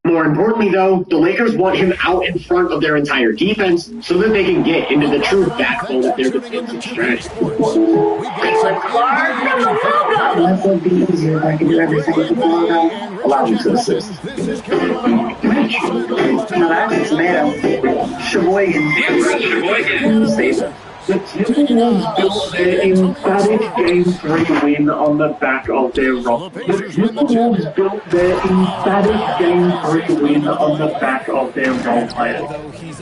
Speaker 9: more importantly, though, the Lakers want him out in front of their entire defense so that they can get into the true backbone of their defensive strategy.
Speaker 11: Less would be easier if I could do everything with the ball now. Allow me to assist. No, that's tomato. Sheboygan. Stable.
Speaker 14: The Timberwolves built their emphatic Game 3 win on the back of their roster. The Timberwolves built their emphatic Game 3 win on the back of their role players.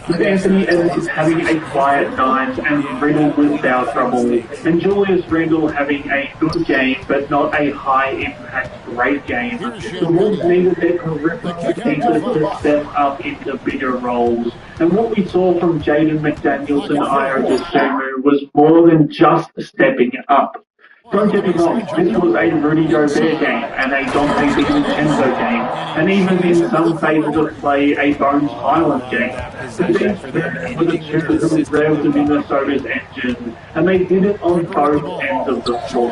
Speaker 14: With Anthony Edwards having a quiet night and Riddle with foul trouble, and Julius Randle having a good game but not a high-impact great game, the Wolves needed their perimeter defenders to step up into bigger roles. And what we saw from Jaden McDaniels and Ira Dosunmu was more than just stepping up. Don't get me wrong, this was a Rudy Gobert game and a Dante DiVincenzo game, and even in some phases of play, a Bones Highland game. But these were the two who revved the Minnesota's engine, and they did it on both ends of the floor.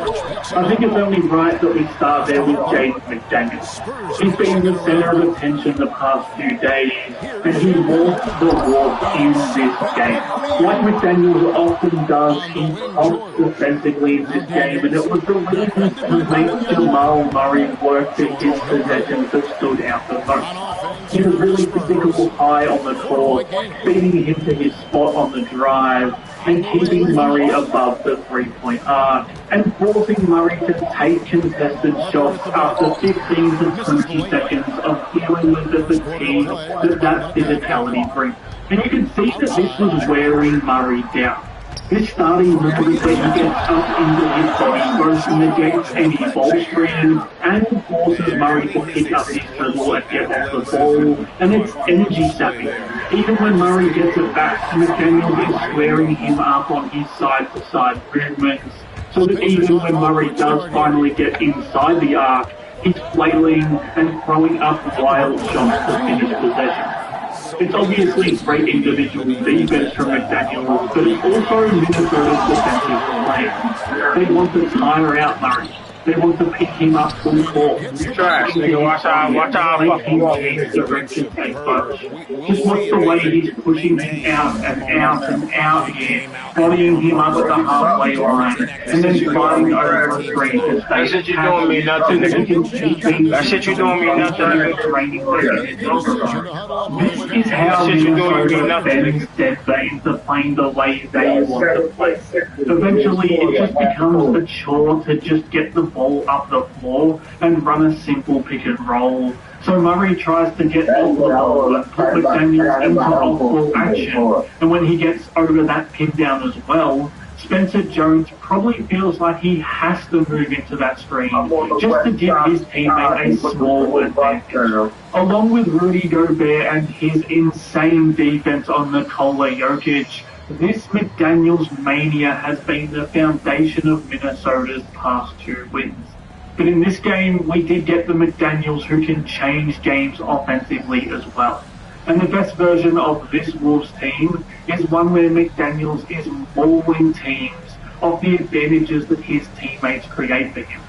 Speaker 14: I think it's only right that we start there with Jaden McDaniels. He's been the center of attention the past few days, and he walked the walk in this game. Like McDaniels often does, he popped defensively in this game, and it was the reason to make Jamal Murray work for his possessions that stood out the most. He was really physical high on the court, beating him to his spot on the drive, and keeping Murray above the three-point arc, and forcing Murray to take contested shots after 15 to 20 seconds of dealing with the fatigue that physicality brings. And you can see that this was wearing Murray down. This starting movement where he gets up into his body both negates any ball screen and forces Murray to pick up his dribble and get off the ball, and it's energy sapping. Even when Murray gets it back, McDaniels is squaring him up on his side-to-side movements, so that even when Murray does finally get inside the arc, he's flailing and throwing up wild shots to finish possession. It's obviously great individual defense from McDaniels, but it's also Minnesota's defensive plan. They want to tire out Murray. They want to pick him up full court.
Speaker 21: Trash, nigga. Watch out, fucking
Speaker 14: Just watch the way he's pushing him out and out and out here, bodying him up at the halfway line, and then driving over a screen to stay.
Speaker 21: That shit you doing me nothing, nigga. That shit you doing me nothing,
Speaker 14: This is how Minnesota bends Denver into playing the way they want to play. Eventually, it just becomes a chore to just get the ball up the floor and run a simple pick and roll. So Murray tries to get off the ball and put McDaniels into off-ball action. And when he gets over that pin down as well, Spencer Jones probably feels like he has to move into that screen just to give his teammate a small advantage. Along with Rudy Gobert and his insane defense on Nikola Jokic, this McDaniels mania has been the foundation of Minnesota's past 2 wins. But in this game, we did get the McDaniels who can change games offensively as well. And the best version of this Wolves team is one where McDaniels is mauling teams of the advantages that his teammates create for him.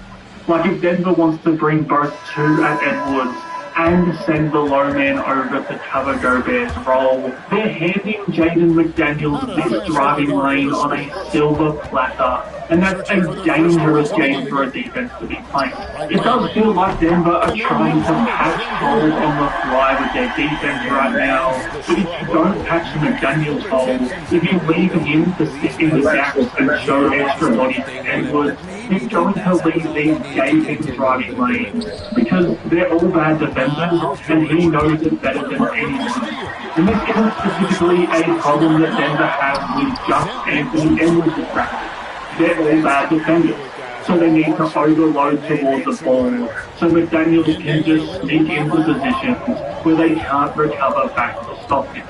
Speaker 14: Like if Denver wants to bring both 2 at Edwards and send the low man over to cover Gobert's role, they're handing Jaden McDaniels this driving lane on a silver platter, and that's a dangerous game for a defense to be playing. It does feel like Denver are trying to patch holes on the fly with their defense right now, but if you don't patch the McDaniels hole, if you leave him to sit in the gaps and show extra body to Edwards, he's going to leave these gaping driving lanes, because they're all bad defenders, and he knows it better than anyone. And this isn't specifically a problem that Denver has with just Anthony Edwards' practice. They're all bad defenders, so they need to overload towards the ball, so McDaniels can just sneak into positions where they can't recover back to stop him.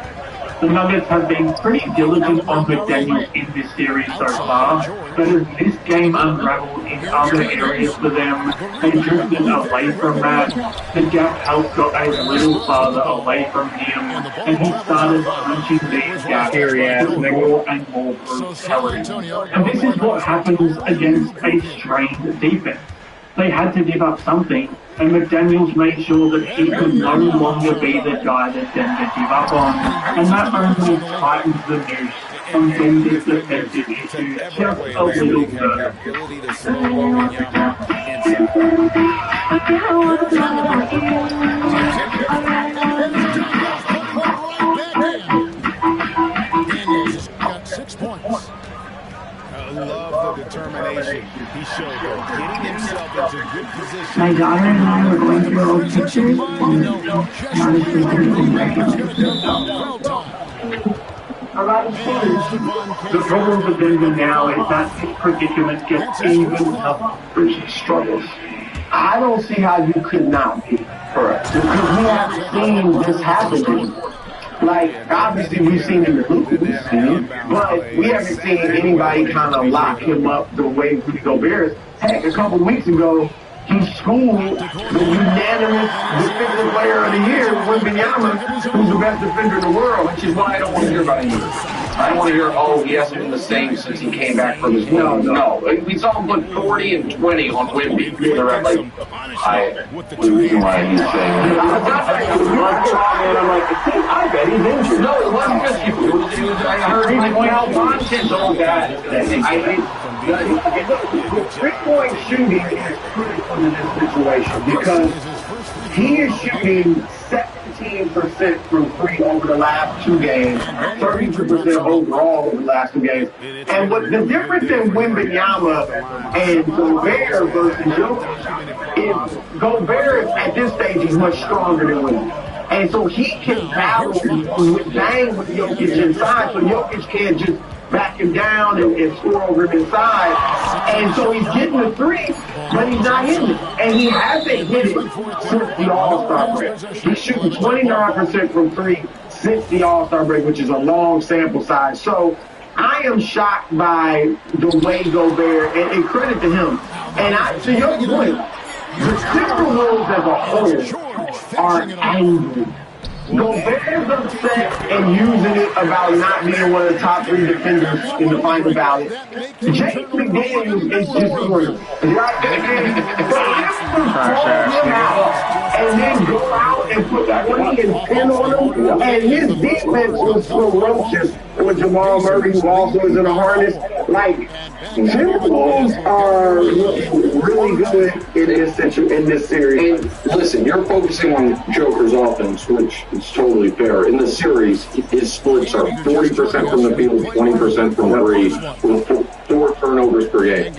Speaker 14: The Nuggets have been pretty diligent on McDaniels in this series so far, but as this game unraveled in other areas for them, they drifted away from that. The gap help got a little farther away from him, and he started punching these gaps with more and more brutality. And this is what happens against a strained defense. They had to give up something, and McDaniels made sure that he could no longer be the guy that Denver give up on, and that only tightens the noose on Denver's defensive issues just a little further.
Speaker 22: Got 6 points. I love the determination he showed there, getting himself into good position.
Speaker 15: My daughter and I were going through old pictures and not sleeping
Speaker 14: The problem for Denver now is that his predicament gets even tougher as he struggles.
Speaker 5: I don't see how you could not be correct. Because we haven't seen this happen before. Like, obviously we've seen it in the movies, but we haven't seen anybody kind of lock him up the way Rudy Gobert is. Heck, a couple weeks ago, he schooled the unanimous defensive player of the year, Wembanyama, who's the best defender in the world, which is why I don't want to hear about him.
Speaker 16: I don't want to hear, oh, he hasn't been the same since he came back from his wound. No. We saw him put 40 and 20 on Wemby.
Speaker 19: The reason why he's saying
Speaker 5: I'm like, I bet he's injured.
Speaker 16: No, it wasn't just you. I heard him point out nonsense. Oh, God. I think
Speaker 5: 3-point shooting is critical in this situation because he is shooting
Speaker 2: 14% from 3 over the last 2 games, 32% overall over the last 2 games. And what the difference in Wembanyama and Gobert versus Jokic is Gobert at this stage is much stronger than Wemby. And so he can battle with bang with Jokic inside, so Jokic can't just back him down and score over him inside. And so he's getting the 3, but he's not hitting it. And he hasn't hit it since the All-Star break. He's shooting 29% from 3 since the All-Star break, which is a long sample size. So I am shocked by the way Gobert, and credit to him. And to your point, the Timberwolves as a whole are angry. Gobert's upset and using it about not being one of the top 3 defenders in the final ballot. James McDaniels is just going and then go out and put 20 and 10 on him, and his defense was ferocious with Jamal Murray, who also is in a harness. Like, Timberwolves are really good in this series.
Speaker 16: And listen, you're focusing on Joker's offense, which is totally fair. In the series, his splits are 40% from the field, 20% from 3, with 4 turnovers per game.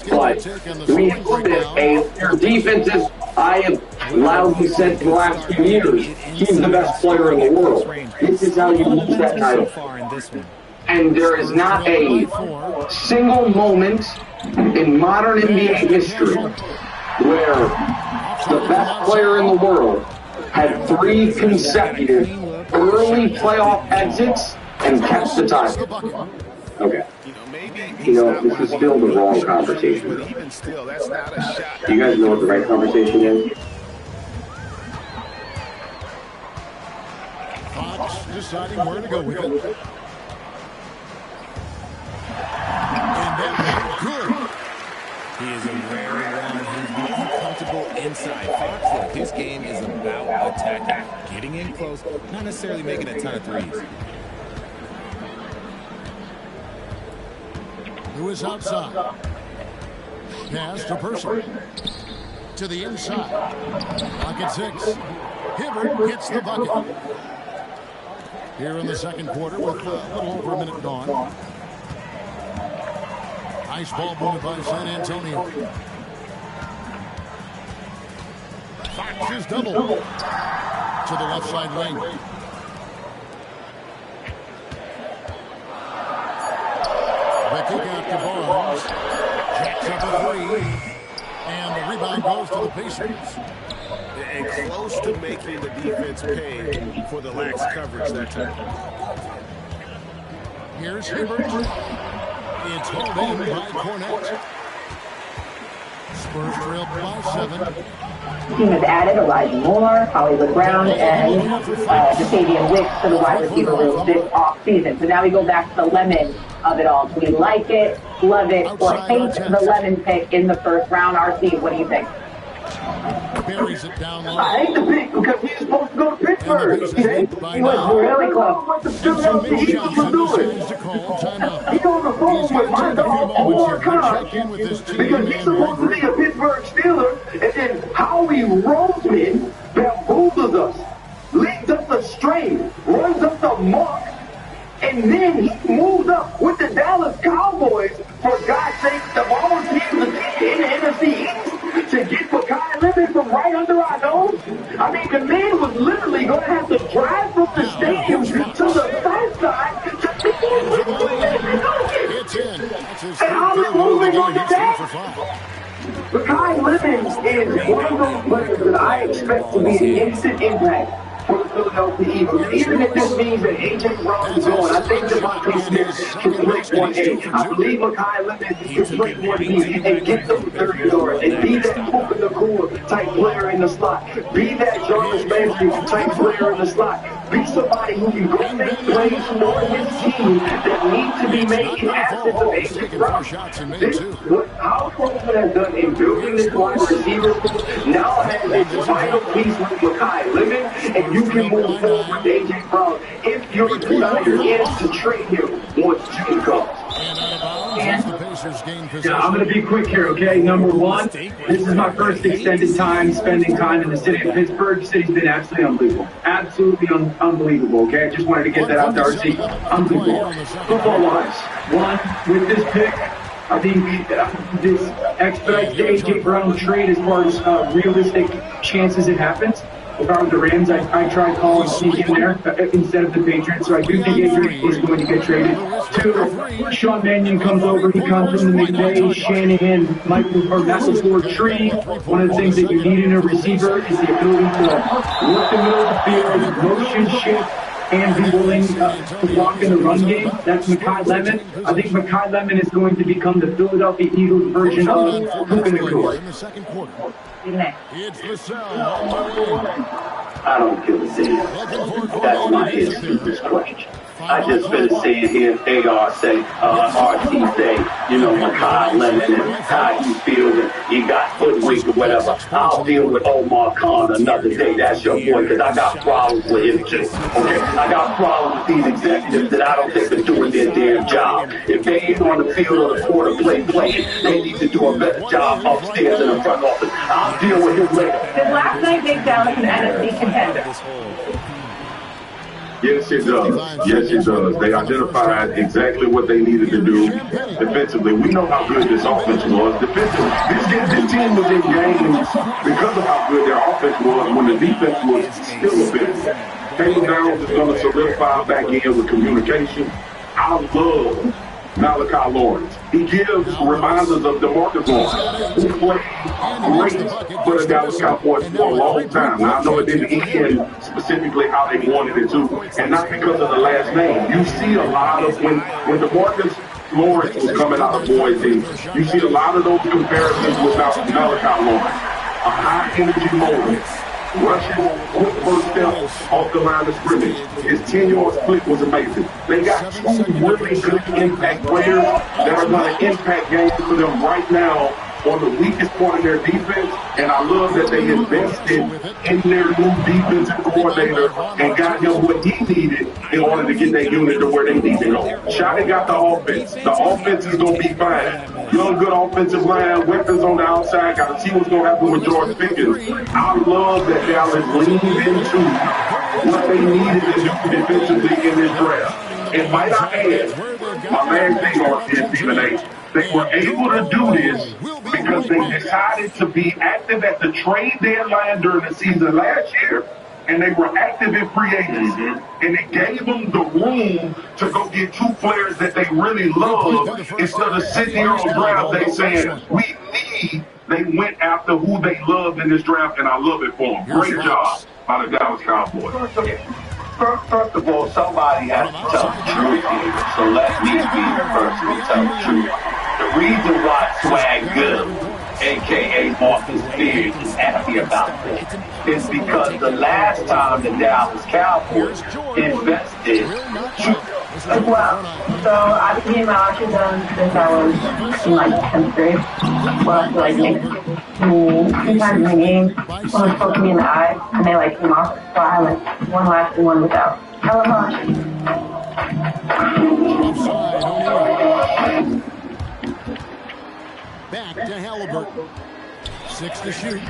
Speaker 16: But we look at your defenses. I have loudly said for the last few years, he's the best player in the world. This is how you lose that title. And there is not a single moment in modern NBA history where the best player in the world had 3 consecutive early playoff exits and kept the title. Okay. You know, this is still the wrong conversation. Do you guys know what the right conversation is?
Speaker 22: Fox deciding where to go with it. And that good.
Speaker 17: He is a very one. He's really comfortable inside. Fox, look, his game is about attacking, getting in close, not necessarily making a ton of threes.
Speaker 22: Lewis outside. Pass to Person. To the inside. Pocket 6. Hibbert gets the bucket. Here in the second quarter with a little over a minute gone. Nice ball movement by San Antonio. Fox is double. To the left side lane. The kick out to Barnes. Jacks up a 3. And the rebound goes to the Pacers. And close to making the defense pay for the lax coverage that time. Here's Hibbert. It's held in by Cornette. Spurs trailed by 7.
Speaker 18: The team has added Elijah Moore, Hollywood Brown, and Ja'Fabian Wicks to the wide receiver room this offseason. So now we go back to the lemon of it all. Do we like it, love it, or hate the lemon pick in the first round? RC, what do you think?
Speaker 2: I hate the pick because he's supposed to go to Pittsburgh. He was really close. What the Philadelphia Eagles were doing. He's on the phone with my dog, Omar Khan, because he's supposed to be a Pittsburgh Steeler, and then Howie Roseman bamboozles us, leads us astray, runs us amok, and then he moves up with the Dallas Cowboys, for God's sake, the all teams in the NFC East, to get Makai Lemon from right under our nose. I mean, the man was literally going to have to drive from the stadium to the south side to be and how we're moving on to that. Makai Lemon is one of those players that I expect to be an instant impact for the Philadelphia Eagles. Even if this means that A.J. Brown is going, I think Devontae Smith can split 1A. I believe Makai Lemon can split 1B and get those 30 yards and be that hoop in the core type player in the slot. Be that Jarvis Landry type player in the slot. Be somebody who can go make plays for his team that need to be made in absence of A.J. Brown. What Al Crawford has done in building this wide receiver now has its final piece with Makai Lemon, and you can move forward with A.J. Brown if your desire is to trade him once June comes.
Speaker 22: Yeah,
Speaker 12: I'm going to be quick here, okay? Number one, this is my first extended time spending time in the city of Pittsburgh. The city's been absolutely unbelievable. Absolutely unbelievable, okay? I just wanted to get that out there. Unbelievable. Football-wise, one, with this pick, I think this expedites the A.J. Brown trade as far as realistic chances it happens. If I were the Rams, I tried calling sneak in there instead of the Patriots. So I do think A.J. is going to get traded. Two, Sean Mannion comes over. He comes from the McVay, Shanahan, Matt LaFleur tree. One of the things that you need in a receiver is the ability to work the middle of the field, motion shift, and be willing to block in the run game. That's Mekhi Lemon. I think Mekhi Lemon is going to become the Philadelphia Eagles version of legooooo.
Speaker 11: I don't give a damn. That's my answer to this question. I just been saying here, AR say, RT say, you know, Mekhi Lemon and how you feel that you got hoodwinked or whatever. I'll deal with Omar Khan another day. That's your boy, because I got problems with him too. Okay? I got problems with these executives that I don't think are doing their damn job. If they ain't on the field or the court playing, they need to do a better job upstairs in the front office. I'll deal with him later.
Speaker 18: Did last night make Dallas an NFC contender?
Speaker 6: Yes, it does. Yes, it does. They identified exactly what they needed to do defensively. We know how good this offense was. Defensively, this team was in games because of how good their offense was when the defense was still a bit. Taylor Downs is going to solidify back in with communication. I love Malachi Lawrence. He reminds us of DeMarcus Lawrence, who played great for the Dallas Cowboys for a long time. Now, I know it didn't end specifically how they wanted it to, and not because of the last name. You see a lot of, when DeMarcus Lawrence was coming out of Boise, you see a lot of those comparisons with Malachi Lawrence. A high-energy moment. Rushing, quick first step off the line of scrimmage. His 10-yard split was amazing. They got two really good impact players that are going to impact games for them right now on the weakest part of their defense, and I love that they invested in their new defensive coordinator and got him what he needed in order to get that unit to where they need to go. Shotty got the offense. The offense is going to be fine. Young, good offensive line, weapons on the outside. Got to see what's going to happen with George Pickens. I love that Dallas leaned into what they needed to do defensively in this draft. And might I add, my man Taylor is Stephen A. They were able to do this because they decided to be active at the trade deadline during the season last year, and they were active in free agency. And it gave them the room to go get two players that they really love instead of sitting here on draft day saying, we need. They went after who they loved in this draft, and I love it for them. Great job by the Dallas Cowboys.
Speaker 11: First of all, somebody has to tell the truth here, so let me be the person to tell the truth. The reason why Swag Good, a.k.a. Marcus Beard, is happy about this is because the last time the Dallas Cowboys invested
Speaker 18: Well, so I've been my archery done since I was in like 10th grade. Well, so like maybe 2 times in the game, someone spoke me in the eye, and they like came off. So I had like one last and one without. I love archery.
Speaker 22: Back to Halliburton. 6 to shoot.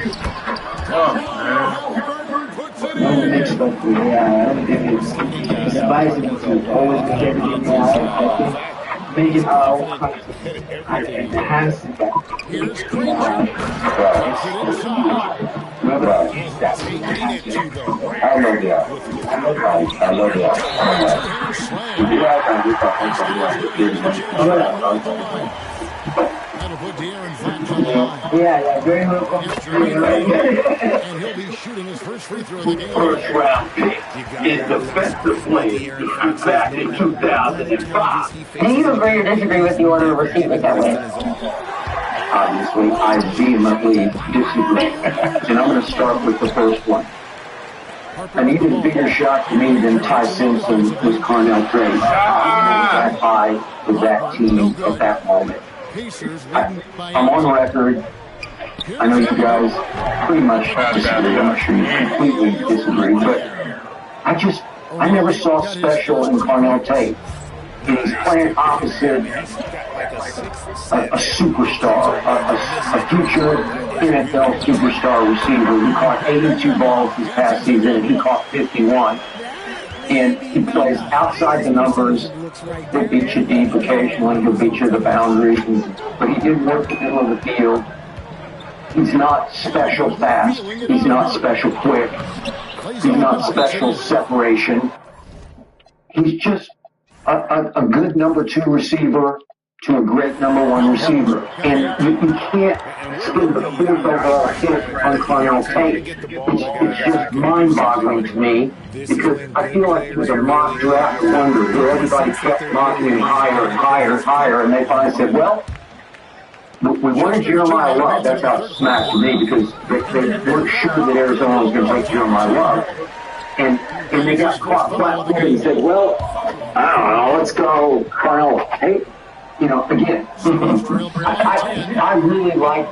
Speaker 11: It's advisable to always make everything make it I enhance that. Yeah, very welcome.
Speaker 22: And he'll be shooting his first free throw of the game.
Speaker 11: First round pick is defensive player back in 2005.
Speaker 18: Can you agree or disagree with the order of receivers that way?
Speaker 11: Obviously, I vehemently disagree. And I'm going to start with the first one. An even bigger shock to me than Ty Simpson was Carnell Trey. That I was that team at that moment. I'm on record. I know you guys pretty much disagree. I'm sure you completely disagree, but I never saw special in Carnell Tate. and he's playing opposite a superstar, a future NFL superstar receiver. He caught 82 balls this past season, and he caught 51. And he plays outside the numbers. He'll beat you deep occasionally. He'll beat you the boundaries. But he didn't work the middle of the field. He's not special fast. He's not special quick. He's not special separation. He's just a good number 2 receiver to a great number 1 receiver. And you can't spend the 4th overall pick on Carnell Tate. It's just mind-boggling to me because I feel like it was a mock draft wonder where everybody kept mocking him higher and higher and higher, and they finally said, well, we wanted Jeremiah Love. That's how it smacked to me because they weren't sure that Arizona was going to take Jeremiah Love. And they got caught flat-footed and said, well, I don't know, let's go Carnell Tate. You know, again, I really like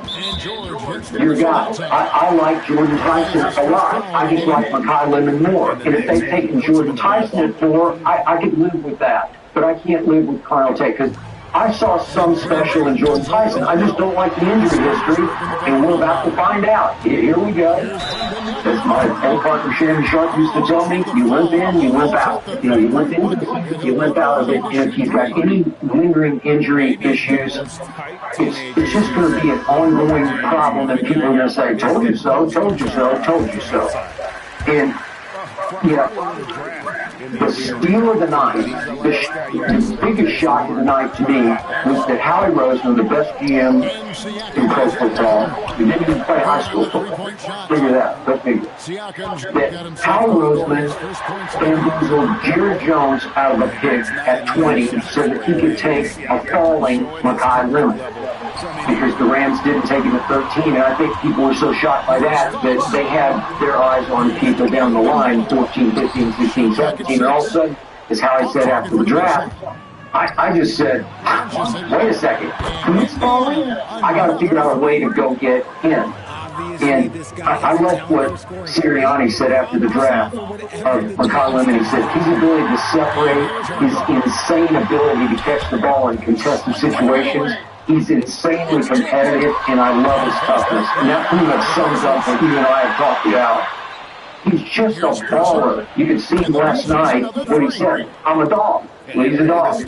Speaker 11: your guys. I like Jordan Tyson a lot. I just like Makai Lemon more. And if they've taken Jordan Tyson at 4, I could live with that. But I can't live with Carnell Tate because I saw some special in Jordan Tyson. I just don't like the injury history, and we're about to find out. Here we go. As my old partner Shannon Sharp used to tell me, you limp in, you limp out. You know, you limp into the season, you limp out of it. And if you've got any lingering injury issues, it's just going to be an ongoing problem, and people are going to say, told you so, told you so, told you so. And, yeah, the steal of the night, the biggest shock of the night to me was that Howie Roseman, the best GM in pro football, who didn't even play high school football, figure that, go figure, that Howie Roseman bamboozled Jerry Jones out of a pick at 20 so that he could take a falling Makai Lemon. Because the Rams didn't take him at 13, and I think people were so shocked by that they had their eyes on people down the line, 14, 15, 16, 17, and all of a sudden, as Howie said after the draft, I just said, wait a second, who's falling? I got to figure out a way to go get him. And I love what Sirianni said after the draft of Makai Lemon. He said his ability to separate, his insane ability to catch the ball in contested situations. He's insanely competitive, and I love his toughness. And that pretty much sums up what you and I have talked about. He's just a baller. You could see him last night what he said, I'm a dog. Well, he's a dog.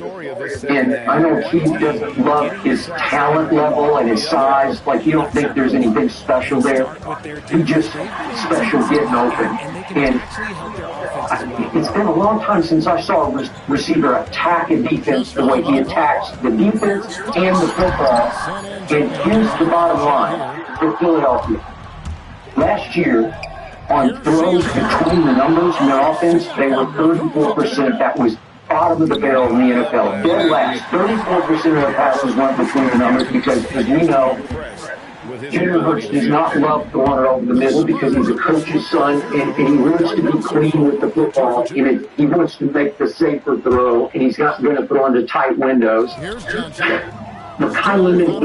Speaker 11: And I know Keith doesn't love his talent level and his size. Like, you don't think there's anything special there. He's just special getting open. And it's been a long time since I saw a receiver attack a defense the way he attacks the defense and the football. And here's the bottom line for Philadelphia. Last year, on throws between the numbers in their offense, they were 34%. That was bottom of the barrel in the NFL. Dead last. 34% of their passes went between the numbers because, as we know, Jalen Hurts does not love throwing it over the middle because he's a coach's son, and he wants to be clean with the football, and he wants to make the safer throw, and he's not going to throw into tight windows. Makai Lemon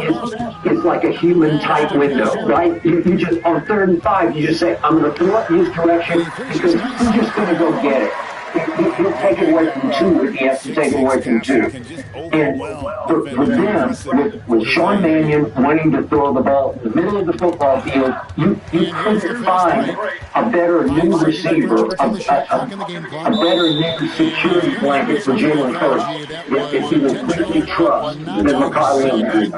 Speaker 11: is like a human tight window, right? You just, on 3rd and 5, you just say, I'm going to throw it in his direction because he's just going to go get it. He'll take it away from 2 if he has to take it away from 2. And for them, with Sean Mannion wanting to throw the ball in the middle of the football field, you couldn't find a better new receiver, a better new security blanket for Jalen Hurts if he was completely trust than Makai Lemon.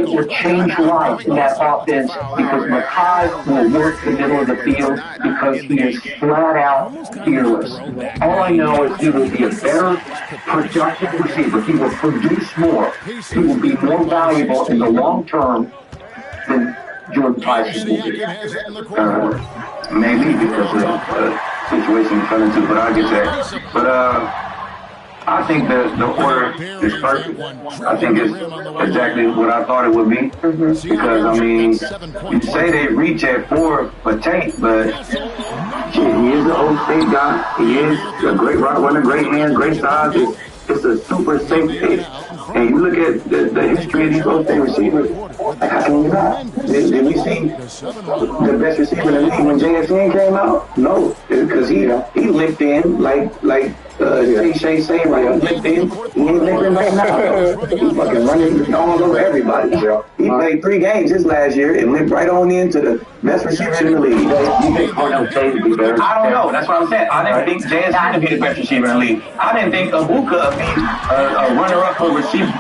Speaker 11: It will change life in that offense because Makai will work the middle of the field because he is flat out fearless. All I know is he will be a better productive receiver. He will produce more. He will be more valuable in the long term than Jordan Tyson will be.
Speaker 19: Maybe because of the situation he fell into, but I'll get that. But I think the order is perfect. I think it's exactly what I thought it would be. Because, I mean, you say they reach at 4 for Tate, but he is the old state guy. He is a great route runner, great hands, great size. It's a super safe pick. And you look at the history of these Old State receivers,
Speaker 11: How can you not? Did we see the best receiver in the league when JSN came out? No, because he limped in like Shay saying right, he limped in. He ain't limping right now. He's fucking running all over everybody. He played 3 games his last year and limped right on into the best receiver in the league. You think Cornell Tate would be better? I don't know. That's what I'm saying. I didn't think JSN would be the best receiver in the league. I didn't think Abuka would be a runner-up for receiver.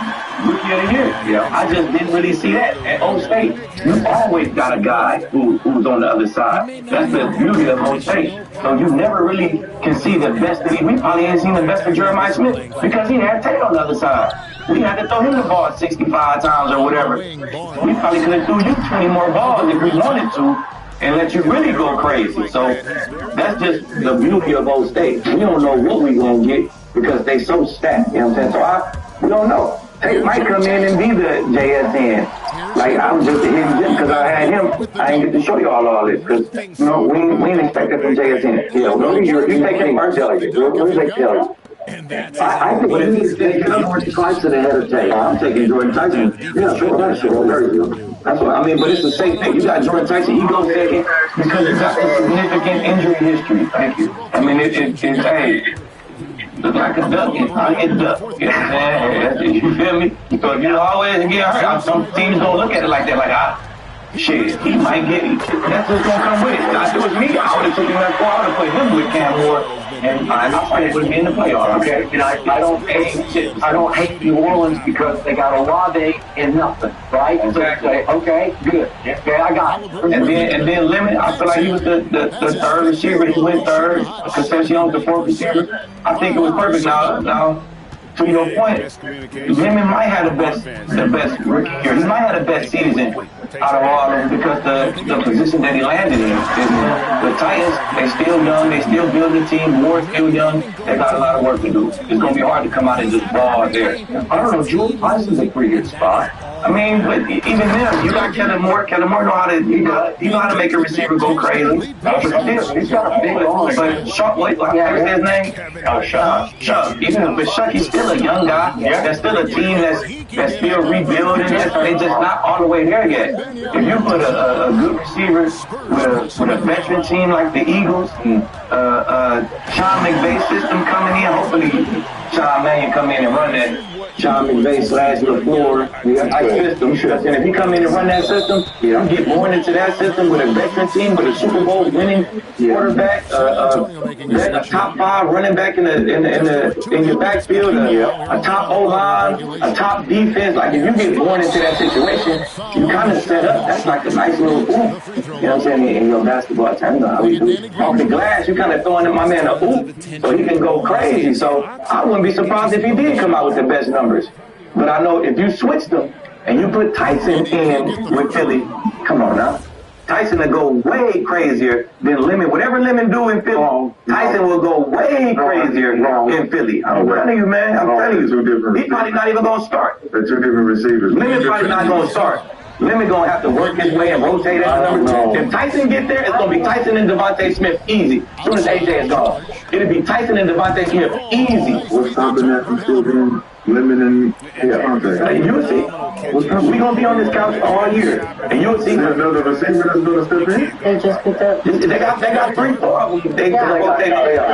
Speaker 11: Rookie of the year. Yeah. I just didn't really see that at Old State. You always got a guy who's on the other side. That's the beauty of Old State. So you never really can see the best of him. We probably ain't seen the best of Jeremiah Smith because he had Tate on the other side. We had to throw him the ball 65 times or whatever. We probably could have threw you 20 more balls if we wanted to and let you really go crazy. So that's just the beauty of Old State. We don't know what we're going to get because they so stacked. You know what I'm saying? So we don't know. Tate might come in and be the JSN. Like, I'm just a hidden gem because I had him. I ain't get to show you all this because, we ain't expect that from JSN. You take him or tell you. What do they tell you? I think he needs to take Jordan Tyson ahead of Tate. I'm taking Jordan Tyson. Yeah, sure. That's what I mean, but it's the same thing. You got Jordan Tyson, he goes second because he's got a significant injury history. Thank you. I mean, it's hey. Look like a duck, I get duck. You know what I'm saying? You feel me? So if you always get hurt, some teams don't look at it like that, like, shit, he might get it. That's what's gonna come with it. If it was me, I would have taken that far. I would have put him with Cam Ward, and I probably would be in the playoffs. Okay, I don't hate New Orleans because they got Olave and nothing, right? Exactly. Okay, good. Okay, I got it. And then Lemon, I feel like he was the third receiver. He went third. Concepcion was the fourth receiver. I think it was perfect. Now. To your point, Lemon might have the best rookie year. He might have the best season out of all of them because the position that he landed in. The Titans, they still young, they still building the team. Ward's still young. They got a lot of work to do. It's gonna be hard to come out and just ball there. I don't know. Julius Tyson's a pretty good spot. I mean, but even then, you got Kellen Moore. Kellen Moore know how to make a receiver go crazy. But still, he's got a big arm. But Shuck, what's his name? Shuck. Even but Shuck, he's still a young guy. There's still a team that's still rebuilding. They just not all the way there yet. If you put a good receiver with a veteran team like the Eagles, Sean McVay's system coming in, hopefully Sean Mannion come in and run that. Sean McVay slash LaFleur, system. And if you come in and run that system, you get born into that system with a veteran team, with a Super Bowl winning quarterback, a top 5 running back in your backfield, a top O-line, a top defense. Like if you get born into that situation, you kind of set up. That's like a nice little oop. You know what I'm saying? In your basketball time, off the glass, you kind of throwing my man a oop so he can go crazy. So I wouldn't be surprised if he did come out with the best numbers. But I know if you switch them and you put Tyson in with Philly, come on now. Tyson will go way crazier than Lemon. Whatever Lemon do in Philly, Tyson will go way crazier in Philly. I'm telling you, man. I'm telling you. He's probably not even going to start.
Speaker 7: They're 2 different receivers.
Speaker 11: Lemon's probably not going to start. Lemon going to have to work his way and rotate it. If Tyson get there, it's going to be Tyson and Devontae Smith easy. As soon as AJ is gone, it'll be Tyson and Devontae Smith easy.
Speaker 7: What's stopping that from still being Lemon and
Speaker 11: you'll see. We're going to be on this couch all year. And you'll see.
Speaker 7: There's another receiver that's going to step in?
Speaker 18: They just picked up.
Speaker 11: They got 3, 4 of them. They got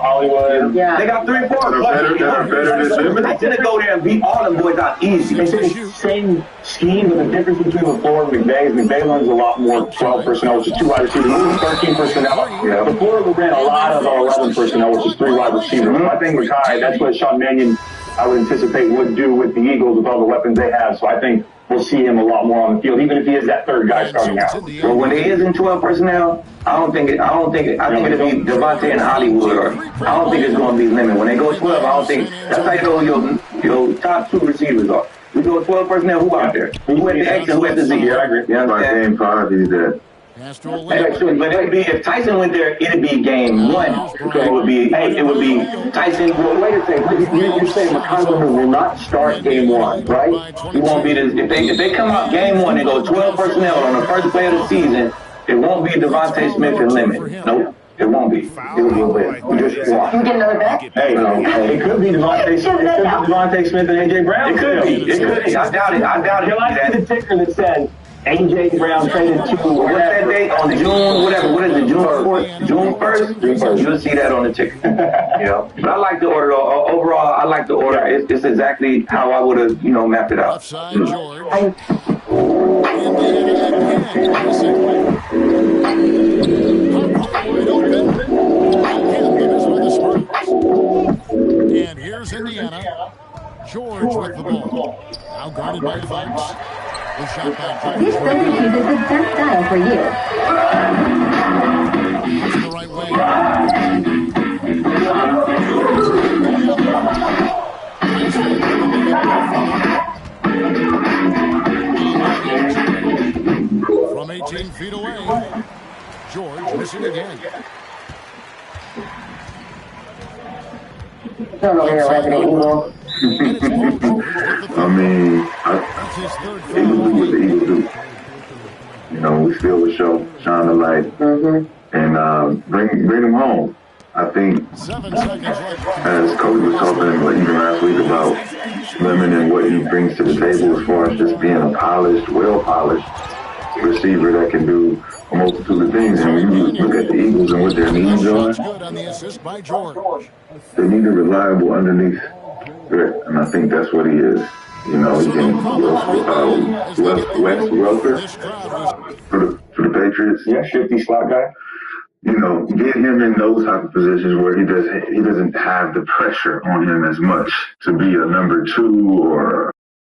Speaker 11: Hollywood.
Speaker 18: Yeah.
Speaker 11: They got 3, 4 of them.
Speaker 7: They're better than Lemon.
Speaker 11: They gonna go there and beat all them boys out easy.
Speaker 5: It's the same scheme, but the difference between LaFleur and McVay is McVay runs a lot more 12 personnel, which is 2 wide receivers, 13 personnel. LaFleur ran a lot of 11 personnel, which is 3 wide receivers. I think was high. That's what Sean Mannion, I would anticipate, would do with the Eagles with all the weapons they have. So I think we'll see him a lot more on the field, even if he is that third guy starting out.
Speaker 11: Well, when he is in 12 personnel, I think it'll be Devontae and Hollywood, or I don't think it's going to be Lemon. When they go 12, I don't think that's how you know your top 2 receivers are. We go 12 personnel, who out there? Who at the X and who at the Z?
Speaker 7: Yeah, I agree. By game 5, he's dead.
Speaker 11: But it'd be if Tyson went there, it'd be game 1. It would be Tyson.
Speaker 5: Well, wait a second. You're saying McConnell will not start game 1, right?
Speaker 11: He won't be if they come out game 1 and go 12 personnel on the first play of the season, it won't be Devontae Smith and Lemon. Nope.
Speaker 2: It won't be. It'll be a win. Just watch.
Speaker 18: You get another bet?
Speaker 2: Hey, it could be Devontae Smith and AJ Brown.
Speaker 19: It could be. It could be. I doubt it. I doubt it.
Speaker 11: You'll like the ticker that said AJ Brown traded to
Speaker 19: What's that date? On June, whatever. What is it? June 4th? June 1st? June 1st. You'll see that on the ticker. You know? But I like the order, though. Overall, I like the order. It's exactly how I would have, mapped it out.
Speaker 22: And here's Indiana. George with the ball. Now guarded by Fox. The shot by George.
Speaker 15: This Thunder shoes is the best style for you.
Speaker 22: It's the right way. From 18 feet away. George missing again.
Speaker 11: Don't know here, Resident Evil.
Speaker 6: I mean, Eagles do what the Eagles do. We still would shine the light and bring them home. I think, as Coach was talking even last week about Lemon and what he brings to the table as far as just being a polished, well-polished receiver that can do a multitude of things. And when you look at the Eagles and what their needs are, they need a reliable underneath threat, and I think that's what he is. He can Wes Welker for the Patriots.
Speaker 2: Yeah, shifty slot guy.
Speaker 6: Get him in those type of positions where he doesn't have the pressure on him as much to be a number 2 or